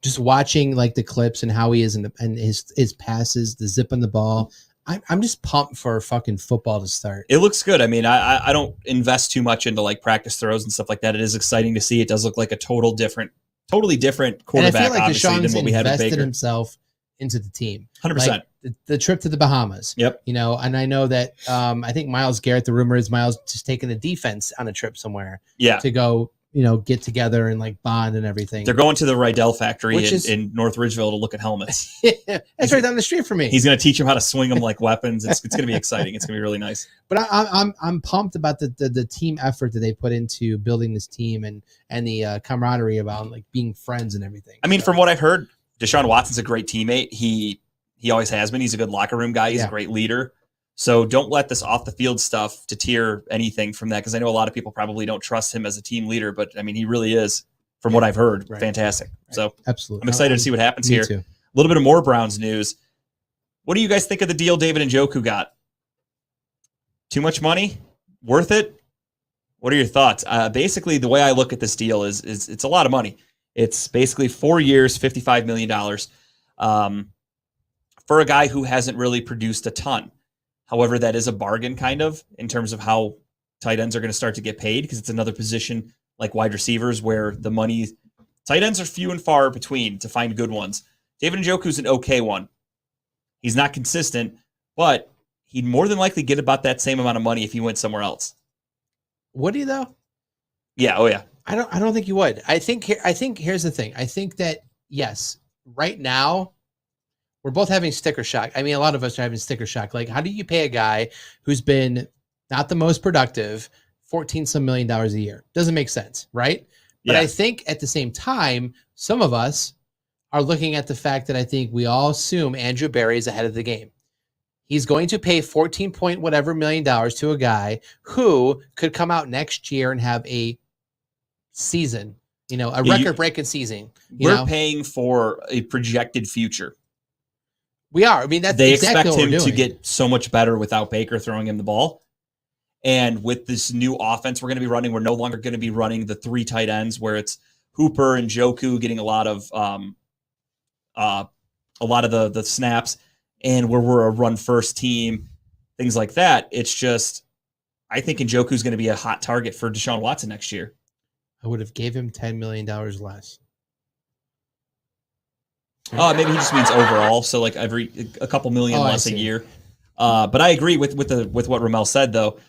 F: just watching like the clips and how he is and his passes, the zip on the ball. I'm just pumped for fucking football to start.
E: It looks good. I mean, I don't invest too much into like practice throws and stuff like that. It is exciting to see. It does look like a totally different quarterback,
F: And I feel like
E: obviously,
F: Deshaun's
E: than what we had with
F: invested
E: Baker.
F: himself into the team.
E: 100%.
F: Like, the trip to the Bahamas.
E: Yep.
F: And I know that I think Myles Garrett, the rumor is Myles just taking the defense on a trip somewhere
E: Yeah.
F: to go, get together and like bond and everything.
E: They're going to the Rydell factory
F: Which is-
E: in North Ridgeville to look at helmets.
F: That's right down the street for me.
E: He's going to teach him how to swing them like weapons. It's going to be exciting. It's going to be really nice.
F: But I'm pumped about the team effort that they put into building this team and the camaraderie about like being friends and everything.
E: I mean,
F: So,
E: from what I've heard, Deshaun Watson's a great teammate. He always has been. He's a good locker room guy. He's a great leader. So don't let this off the field stuff deter anything from that, because I know a lot of people probably don't trust him as a team leader, but I mean, he really is, from what I've heard, fantastic.
F: Right.
E: So
F: absolutely,
E: I'm excited to see what happens here.
F: Too.
E: A little bit of more Browns news. What do you guys think of the deal David Njoku got? Too much money? Worth it? What are your thoughts? Basically, the way I look at this deal is it's a lot of money. It's basically 4 years, $55 million for a guy who hasn't really produced a ton. However, that is a bargain kind of in terms of how tight ends are going to start to get paid, because it's another position like wide receivers where the money, tight ends are few and far between to find good ones. David Njoku's an okay one. He's not consistent, but he'd more than likely get about that same amount of money if he went somewhere else.
F: Would he though?
E: Yeah. Oh yeah.
F: I don't think you would. I think here's the thing. I think that yes, right now we're both having sticker shock. I mean, a lot of us are having sticker shock. Like, how do you pay a guy who's been not the most productive, $14 some million a year? Doesn't make sense, right? But
E: Yeah.
F: I think at the same time, some of us are looking at the fact that I think we all assume Andrew Berry is ahead of the game. He's going to pay 14 point whatever million dollars to a guy who could come out next year and have a season, a record-breaking season.
E: We're paying for a projected future.
F: We are. I mean, that's
E: They
F: exactly
E: expect
F: what
E: him
F: we're
E: to
F: doing.
E: get so much better without Baker throwing him the ball. And with this new offense we're going to be running, we're no longer going to be running the 3 tight ends where it's Hooper and Njoku getting a lot of the snaps, and where we're a run first team, things like that. It's just, I think Njoku's going to be a hot target for Deshaun Watson next year.
F: I would have gave him $10 million less.
E: Maybe he just means overall, so like a couple million less a year. But I agree with what Ramel said though.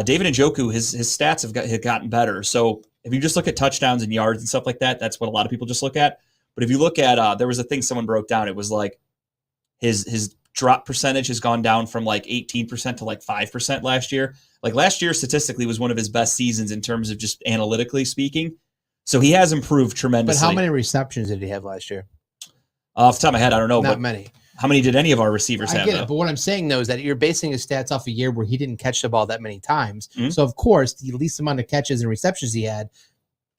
E: David Njoku, his stats have gotten better. So if you just look at touchdowns and yards and stuff like that, that's what a lot of people just look at. But if you look at, there was a thing someone broke down. It was like his drop percentage has gone down from like 18% to like 5% last year. Like last year statistically was one of his best seasons in terms of just analytically speaking. So he has improved
F: But
E: tremendously.
F: how many receptions did he have last year?
E: Off the top of my head, I don't know.
F: Not
E: but
F: many.
E: how many did any of our receivers
F: I
E: have?
F: get
E: Though?
F: it, but what I'm saying though is that you're basing his stats off a year where he didn't catch the ball that many times.
E: Mhm.
F: So of course, the least amount of catches and receptions he had,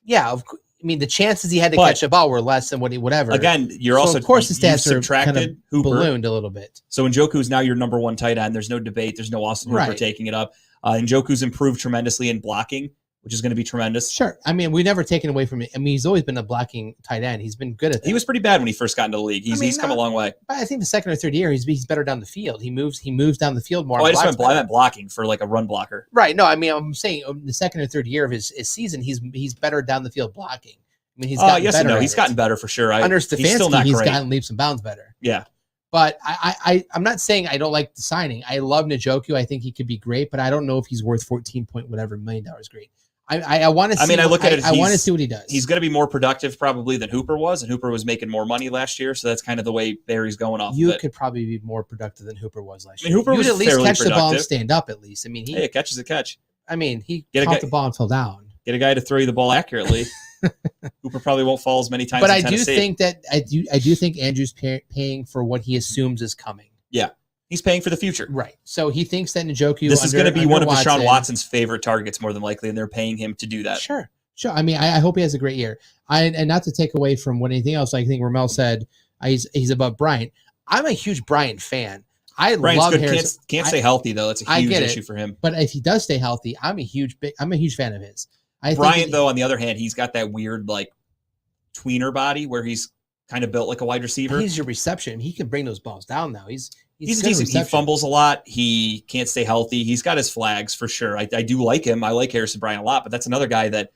F: I mean, the chances he had to
E: But-
F: catch the ball were less than whatever.
E: Again, you're
F: So,
E: also
F: of course the
E: you've
F: stats are
E: subtracted
F: kind of
E: Hooper.
F: ballooned a little bit.
E: So Njoku's now your number 1 tight end. There's no debate. There's no Austin Hooper
F: Right.
E: taking it up. Njoku's improved tremendously in blocking. which is going to be tremendous.
F: Sure. I mean, we've never taken away from it. I mean, he's always been a blocking tight end. He's been good at that.
E: He was pretty bad when he first got into the league. He's come a long way.
F: But I think the second or third year, he's better down the field. He moves down the field more.
E: Oh, I just meant blocking for like a run blocker.
F: Right. No, I mean, I'm saying the second or third year of his season, he's better down the field blocking. I mean, he's gotten
E: yes
F: better.
E: And no, he's gotten better for sure.
F: Under Stefanski,
E: he's still not
F: he's
E: great.
F: gotten leaps and bounds better.
E: Yeah.
F: But I'm not saying I don't like the signing. I love Njoku. I think he could be great, but I don't know if he's worth $14 million great. I want to see.
E: I mean, I look at it.
F: I want to see what he does.
E: He's going to be more productive probably than Hooper was, and Hooper was making more money last year, so that's kind of the way Barry's going off.
F: You
E: of it.
F: could probably be more productive than Hooper was last year.
E: I mean, Hooper was
F: at least
E: fairly
F: catch the ball and
E: productive.
F: stand up. At least, I mean,
E: a catch is a catch.
F: I mean, he
E: Get a
F: caught
E: guy-
F: the ball and fell down.
E: Get a guy to throw you the ball accurately. Hooper probably won't fall as many times.
F: But
E: in
F: I do
E: Tennessee.
F: think that I do think Andrew's paying for what he assumes is coming.
E: Yeah, he's paying for the future.
F: Right. So he thinks that Njoku.
E: This is going to be one of
F: Watson,
E: Deshaun Watson's favorite targets, more than likely, and they're paying him to do that.
F: Sure. I mean, I hope he has a great year. And not to take away from what anything else, I think Ramel said he's above Bryant. I'm a huge Bryant fan.
E: Bryant's
F: love
E: good.
F: Harris.
E: Can't stay healthy though. That's a huge issue for him.
F: But if he does stay healthy, I'm a huge fan of his.
E: Bryant, though, on the other hand, he's got that weird like tweener body where he's kind of built like a wide receiver.
F: He's your reception. He can bring those balls down now. He's
E: decent. He fumbles a lot. He can't stay healthy. He's got his flags for sure. I do like him. I like Harrison Bryant a lot, but that's another guy that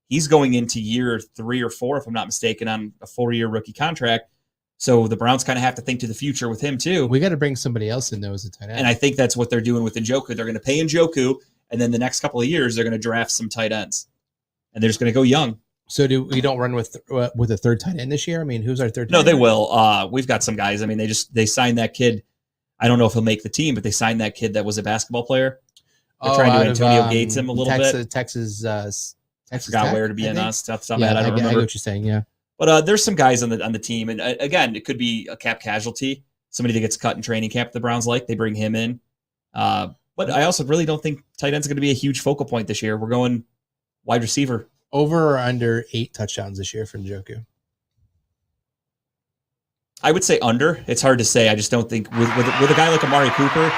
E: he's going into year 3 or 4, if I'm not mistaken, on a 4-year rookie contract. So the Browns kind of have to think to the future with him too.
F: We got to bring somebody else in though as a tight end.
E: And I think that's what they're doing with Njoku. They're going to pay Njoku, and then the next couple of years they're going to draft some tight ends, and they're just going to go young.
F: So we don't run with a third tight end this year? I mean, who's our third?
E: No, they will. We've got some guys. I mean, they signed that kid. I don't know if he'll make the team, but they signed that kid that was a basketball player. They're trying to Antonio Gates him a little bit.
F: Texas.
E: I forgot
F: Tech,
E: where to be honest. Off the top of my
F: yeah,
E: head, I don't remember.
F: I get what you're saying. Yeah,
E: but there's some guys on the team, and again, it could be a cap casualty. Somebody that gets cut in training camp. The Browns they bring him in. But I also really don't think tight end's going to be a huge focal point this year. We're going wide receiver.
F: Over or under 8 touchdowns this year for Njoku?
E: I would say under. It's hard to say. I just don't think with a guy like Amari Cooper,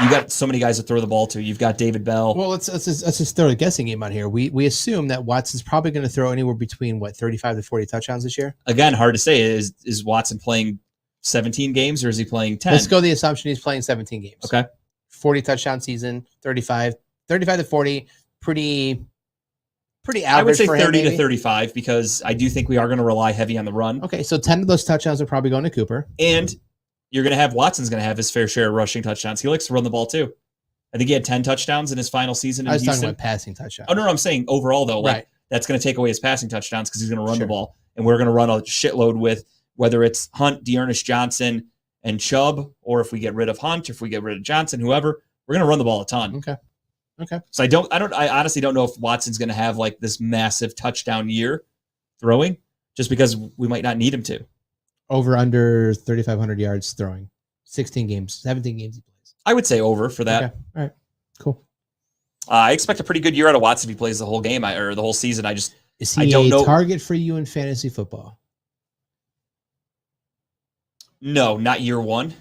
E: you got so many guys to throw the ball to. You've got David Bell.
F: Well, let's just throw a guessing game on here. We assume that Watson's probably going to throw anywhere between 35 to 40 touchdowns this year.
E: Again, hard to say. Is Watson playing 17 games or is he playing 10?
F: Let's go the assumption he's playing 17 games.
E: Okay.
F: 40 touchdown season, 35 to 40, pretty average.
E: I would say
F: for
E: 30
F: him,
E: to 35 because I do think we are going to rely heavy on the run.
F: Okay, so 10 of those touchdowns are probably going to Cooper.
E: And you're going to have Watson's going to have his fair share of rushing touchdowns. He likes to run the ball too. I think he had 10 touchdowns in his final season in
F: I was
E: Houston.
F: talking about passing touchdowns.
E: Oh, no, I'm saying overall, though.
F: Right.
E: That's going to take away his passing touchdowns because he's going to run the ball. And we're going to run a shitload with whether it's Hunt, Dearness Johnson, and Chubb, or if we get rid of Hunt, if we get rid of Johnson, whoever, we're going to run the ball a ton.
F: Okay.
E: So I honestly don't know if Watson's going to have like this massive touchdown year throwing just because we might not need him to.
F: Over under 3,500 yards throwing. 17 games he plays.
E: I would say over for that.
F: Okay. All right. Cool.
E: I expect a pretty good year out of Watson if he plays the whole game or the whole season.
F: Is
E: I
F: he
E: don't
F: a
E: know.
F: target for you in fantasy football?
E: No, not year one.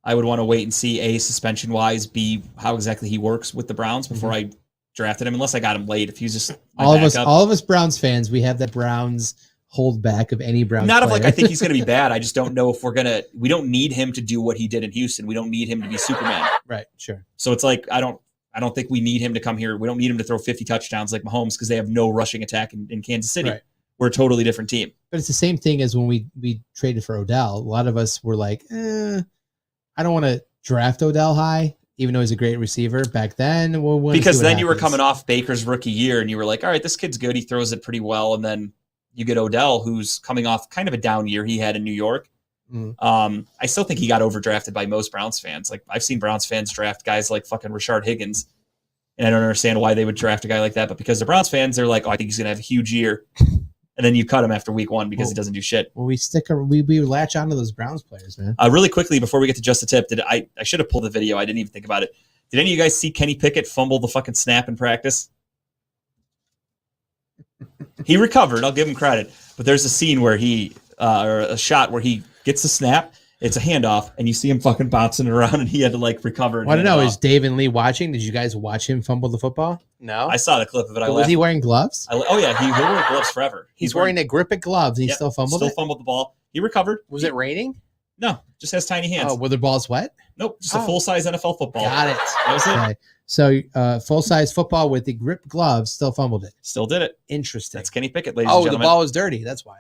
E: I would want to wait and see A, suspension wise, B, how exactly he works with the Browns before I drafted him, unless I got him late. If he's just
F: all of us Browns fans, we have that Browns hold back of any Browns.
E: Not
F: player.
E: of like I think he's going to be bad. I just don't know if we don't need him to do what he did in Houston. We don't need him to be Superman.
F: Right, sure.
E: So it's like I don't think we need him to come here. We don't need him to throw 50 touchdowns like Mahomes because they have no rushing attack in Kansas City.
F: Right.
E: We're a totally different team.
F: But it's the same thing as when we traded for Odell. A lot of us were like, I don't want to draft Odell high, even though he's a great receiver back then.
E: Because then you were coming off Baker's rookie year and you were like, all right, this kid's good. He throws it pretty well. And then you get Odell, who's coming off kind of a down year he had in New York. I still think he got overdrafted by most Browns fans. Like I've seen Browns fans draft guys like fucking Rashard Higgins. And I don't understand why they would draft a guy like that. But because they're Browns fans, they're like, oh, I think he's going to have a huge year. And then you cut him after week one because he doesn't do shit.
F: Well, we latch onto those Browns players, man.
E: Really quickly, before we get to just the tip, I should have pulled the video. I didn't even think about it. Did any of you guys see Kenny Pickett fumble the fucking snap in practice? He recovered. I'll give him credit. But there's a scene where or a shot where he gets the snap It's a handoff, and you see him fucking bouncing around, and he had to like recover.
F: I don't know. Is Dave and Lee watching? Did you guys watch him fumble the football? No.
E: I saw the clip of it.
F: Was he wearing gloves?
E: Oh yeah, he wore gloves forever.
F: He's wearing a grip of gloves. And he still fumbled it.
E: Still fumbled the ball. He recovered.
F: Was it raining?
E: No, just has tiny hands.
F: Oh, were the balls wet?
E: Nope, just a full size NFL football.
F: Got it.
E: That was
F: Okay. So full size football with the grip gloves, still fumbled it.
E: Still did it.
F: Interesting.
E: That's Kenny Pickett, ladies and gentlemen.
F: The ball was dirty. That's why.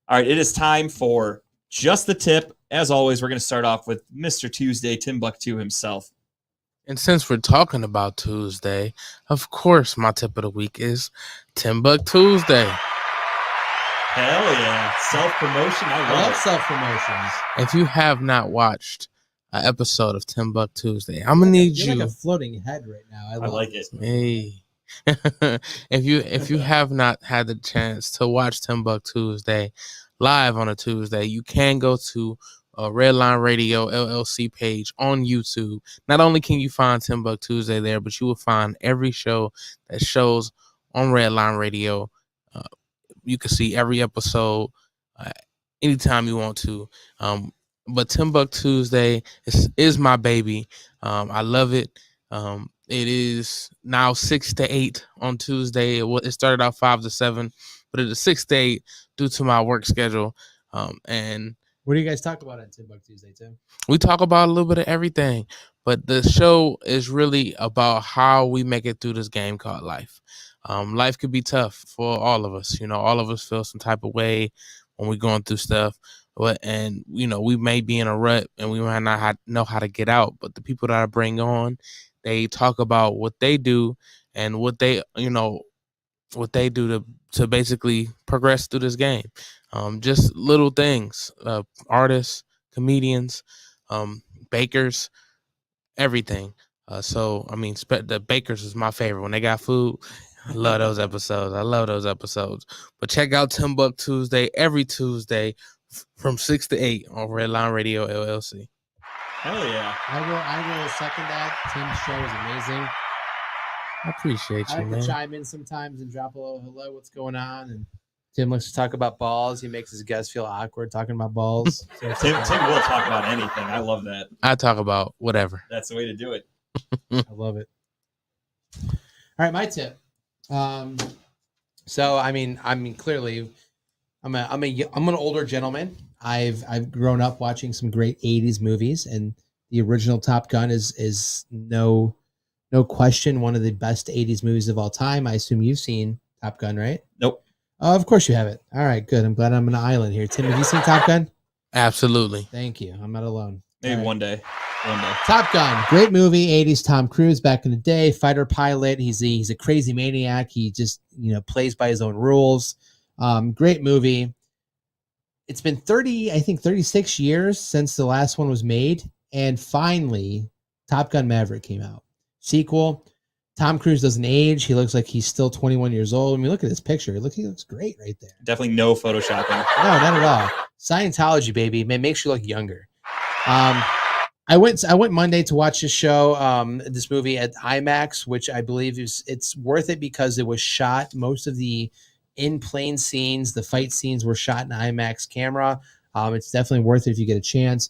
E: All right, it is time for Just the Tip. As always, we're going to start off with Mr. Tuesday, Timbuktu himself.
G: And since we're talking about Tuesday, of course, my tip of the week is Timbuk Tuesday.
E: Hell yeah. Self-promotion. I love
F: self-promotions.
G: If you have not watched an episode of Timbuk Tuesday, I'm going to need
F: You're
G: you.
F: like a floating head right now.
E: I like it.
G: Hey. if you have not had the chance to watch Timbuk Tuesday live on a Tuesday, you can go to Redline Radio LLC page on YouTube. Not only can you find Timbuk Tuesday there, but you will find every show that shows on Redline Radio. You can see every episode anytime you want to. But Timbuk Tuesday is my baby. I love it. It is now 6 to 8 on Tuesday. It started out 5 to 7, but it is 6 to 8 due to my work schedule. And
F: what do you guys talk about on Timbuk Tuesday, Tim?
G: We talk about a little bit of everything, but the show is really about how we make it through this game called life. Life could be tough for all of us. You know, all of us feel some type of way when we're going through stuff. And, you know, we may be in a rut and we might not know how to get out. But the people that I bring on, they talk about what they do and what they do to basically progress through this game. Just little things, artists, comedians, bakers, everything. The bakers is my favorite. When they got food, I love those episodes. But check out Timbuk Tuesday every Tuesday from 6 to 8 on Redline Radio LLC.
E: Hell yeah.
F: I will second that. Tim's show is amazing.
G: I appreciate you,
F: I like
G: man.
F: to chime in sometimes and drop a little hello, what's going on? And Tim likes to talk about balls. He makes his guests feel awkward talking about balls. So
E: Tim will talk about anything. I love that.
G: I talk about whatever.
E: That's the way to do it.
F: I love it. All right, my tip. So I mean, clearly, I'm an older gentleman. I've grown up watching some great '80s movies, and the original Top Gun is no question one of the best '80s movies of all time. I assume you've seen Top Gun, right?
E: Nope.
F: Oh, of course you haven't. All right, good. I'm glad I'm on an island here. Tim, have you seen Top Gun?
G: Absolutely.
F: Thank you. I'm not alone.
E: Maybe one day.
F: Top Gun, great movie, 80s Tom Cruise back in the day, fighter pilot. He's a crazy maniac. He just, plays by his own rules. Great movie. It's been 36 years since the last one was made. And finally, Top Gun Maverick came out. Sequel. Tom Cruise doesn't age. He looks like he's still 21 years old. I mean, look at this picture. He looks great right there.
E: Definitely no photoshopping.
F: No, not at all. Scientology, baby. Man, makes you look younger. I went Monday to watch this show, this movie at IMAX, which I believe it's worth it because it was shot. Most of the in-plane scenes, the fight scenes were shot in IMAX camera. It's definitely worth it if you get a chance.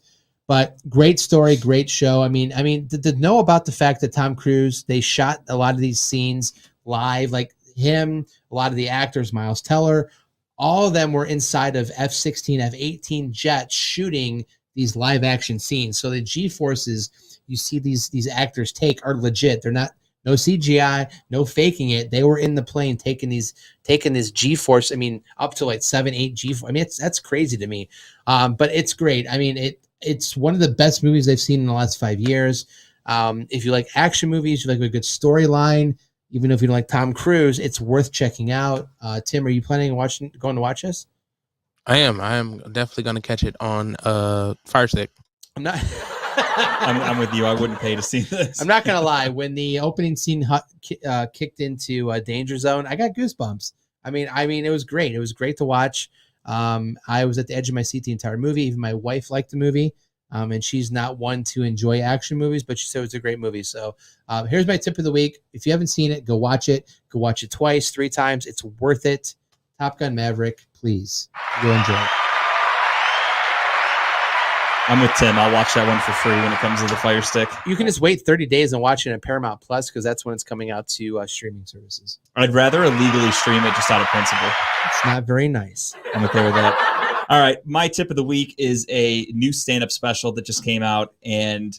F: But great story, great show. I mean, to know about the fact that Tom Cruise, they shot a lot of these scenes live, like him, a lot of the actors, Miles Teller, all of them were inside of F-16, F-18 jets shooting these live action scenes. So the G-forces you see these actors take are legit. They're not no CGI, no faking it. They were in the plane taking this G-force. I mean, up to like 7, 8 G-force. I mean, that's crazy to me. But it's great. I mean, it's one of the best movies I've seen in the last 5 years. If you like action movies, you like a good storyline, even if you don't like Tom Cruise, it's worth checking out. Tim, are you planning on going to watch this?
G: I am definitely going to catch it on Fire Stick.
F: I'm not.
E: I'm with you. I wouldn't pay to see this.
F: I'm not gonna lie. When the opening scene kicked into Danger Zone, I got goosebumps. I mean, it was great. It was great to watch. I was at the edge of my seat the entire movie. Even my wife liked the movie, and she's not one to enjoy action movies, but she said it was a great movie. So here's my tip of the week. If you haven't seen it, go watch it. Go watch it twice, 3 times. It's worth it. Top Gun Maverick, please. You'll enjoy it.
E: I'm with Tim. I'll watch that one for free when it comes to the Fire Stick.
F: You can just wait 30 days and watch it at Paramount Plus because that's when it's coming out to streaming services.
E: I'd rather illegally stream it just out of principle.
F: It's not very nice.
E: I'm okay with that. All right. My tip of the week is a new stand-up special that just came out, and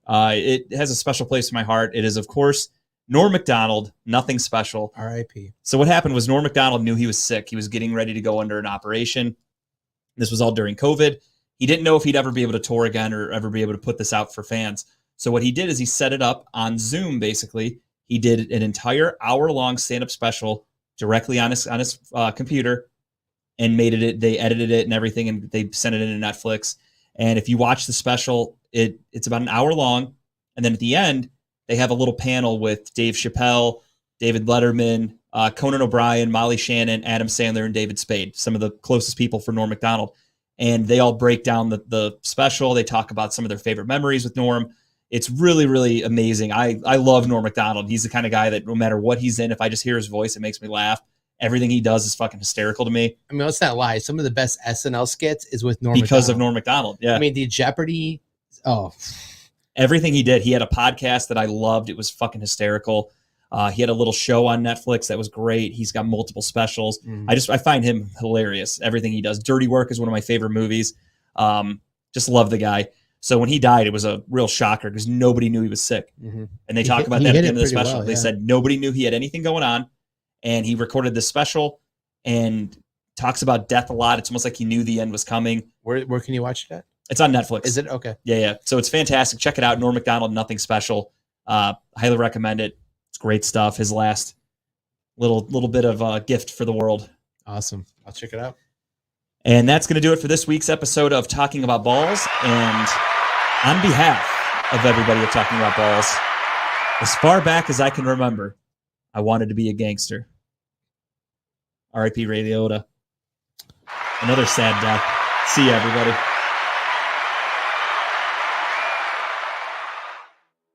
E: it has a special place in my heart. It is, of course, Norm Macdonald, Nothing Special.
F: R.I.P.
E: So what happened was Norm Macdonald knew he was sick. He was getting ready to go under an operation. This was all during COVID. He didn't know if he'd ever be able to tour again or ever be able to put this out for fans. So what he did is he set it up on Zoom, basically. He did an entire hour-long stand-up special directly on his computer and made it. They edited it and everything, and they sent it into Netflix. And if you watch the special, it's about an hour long. And then at the end, they have a little panel with Dave Chappelle, David Letterman, Conan O'Brien, Molly Shannon, Adam Sandler, and David Spade, some of the closest people for Norm Macdonald. And they all break down the special. They talk about some of their favorite memories with Norm. It's really, really amazing. I love Norm Macdonald. He's the kind of guy that no matter what he's in, if I just hear his voice, it makes me laugh. Everything he does is fucking hysterical to me.
F: I mean, let's not lie. Some of the best SNL skits is with Norm
E: because
F: Macdonald.
E: of Norm Macdonald. Yeah.
F: I mean, the Jeopardy. Oh,
E: everything he did. He had a podcast that I loved. It was fucking hysterical. He had a little show on Netflix that was great. He's got multiple specials. I find him hilarious. Everything he does. Dirty Work is one of my favorite movies. Just love the guy. So when he died, it was a real shocker because nobody knew he was sick. And they talk about that at the end of the special.
F: Well, yeah.
E: They said nobody knew he had anything going on. And he recorded this special and talks about death a lot. It's almost like he knew the end was coming.
F: Where can you watch it at?
E: It's on Netflix.
F: Is it? Okay.
E: Yeah. So it's fantastic. Check it out. Norm Macdonald, Nothing Special. Highly recommend it. It's great stuff. His last little bit of a gift for the world.
F: Awesome. I'll check it out.
E: And that's going to do it for this week's episode of Talking About Balls. And on behalf of everybody at Talking About Balls, as far back as I can remember, I wanted to be a gangster. R.I.P. Ray Liotta. Another sad death. See you, everybody.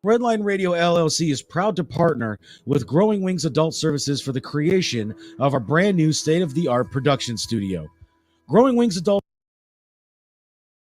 A: Redline Radio LLC is proud to partner with Growing Wings Adult Services for the creation of our brand new state-of-the-art production studio. Growing Wings Adult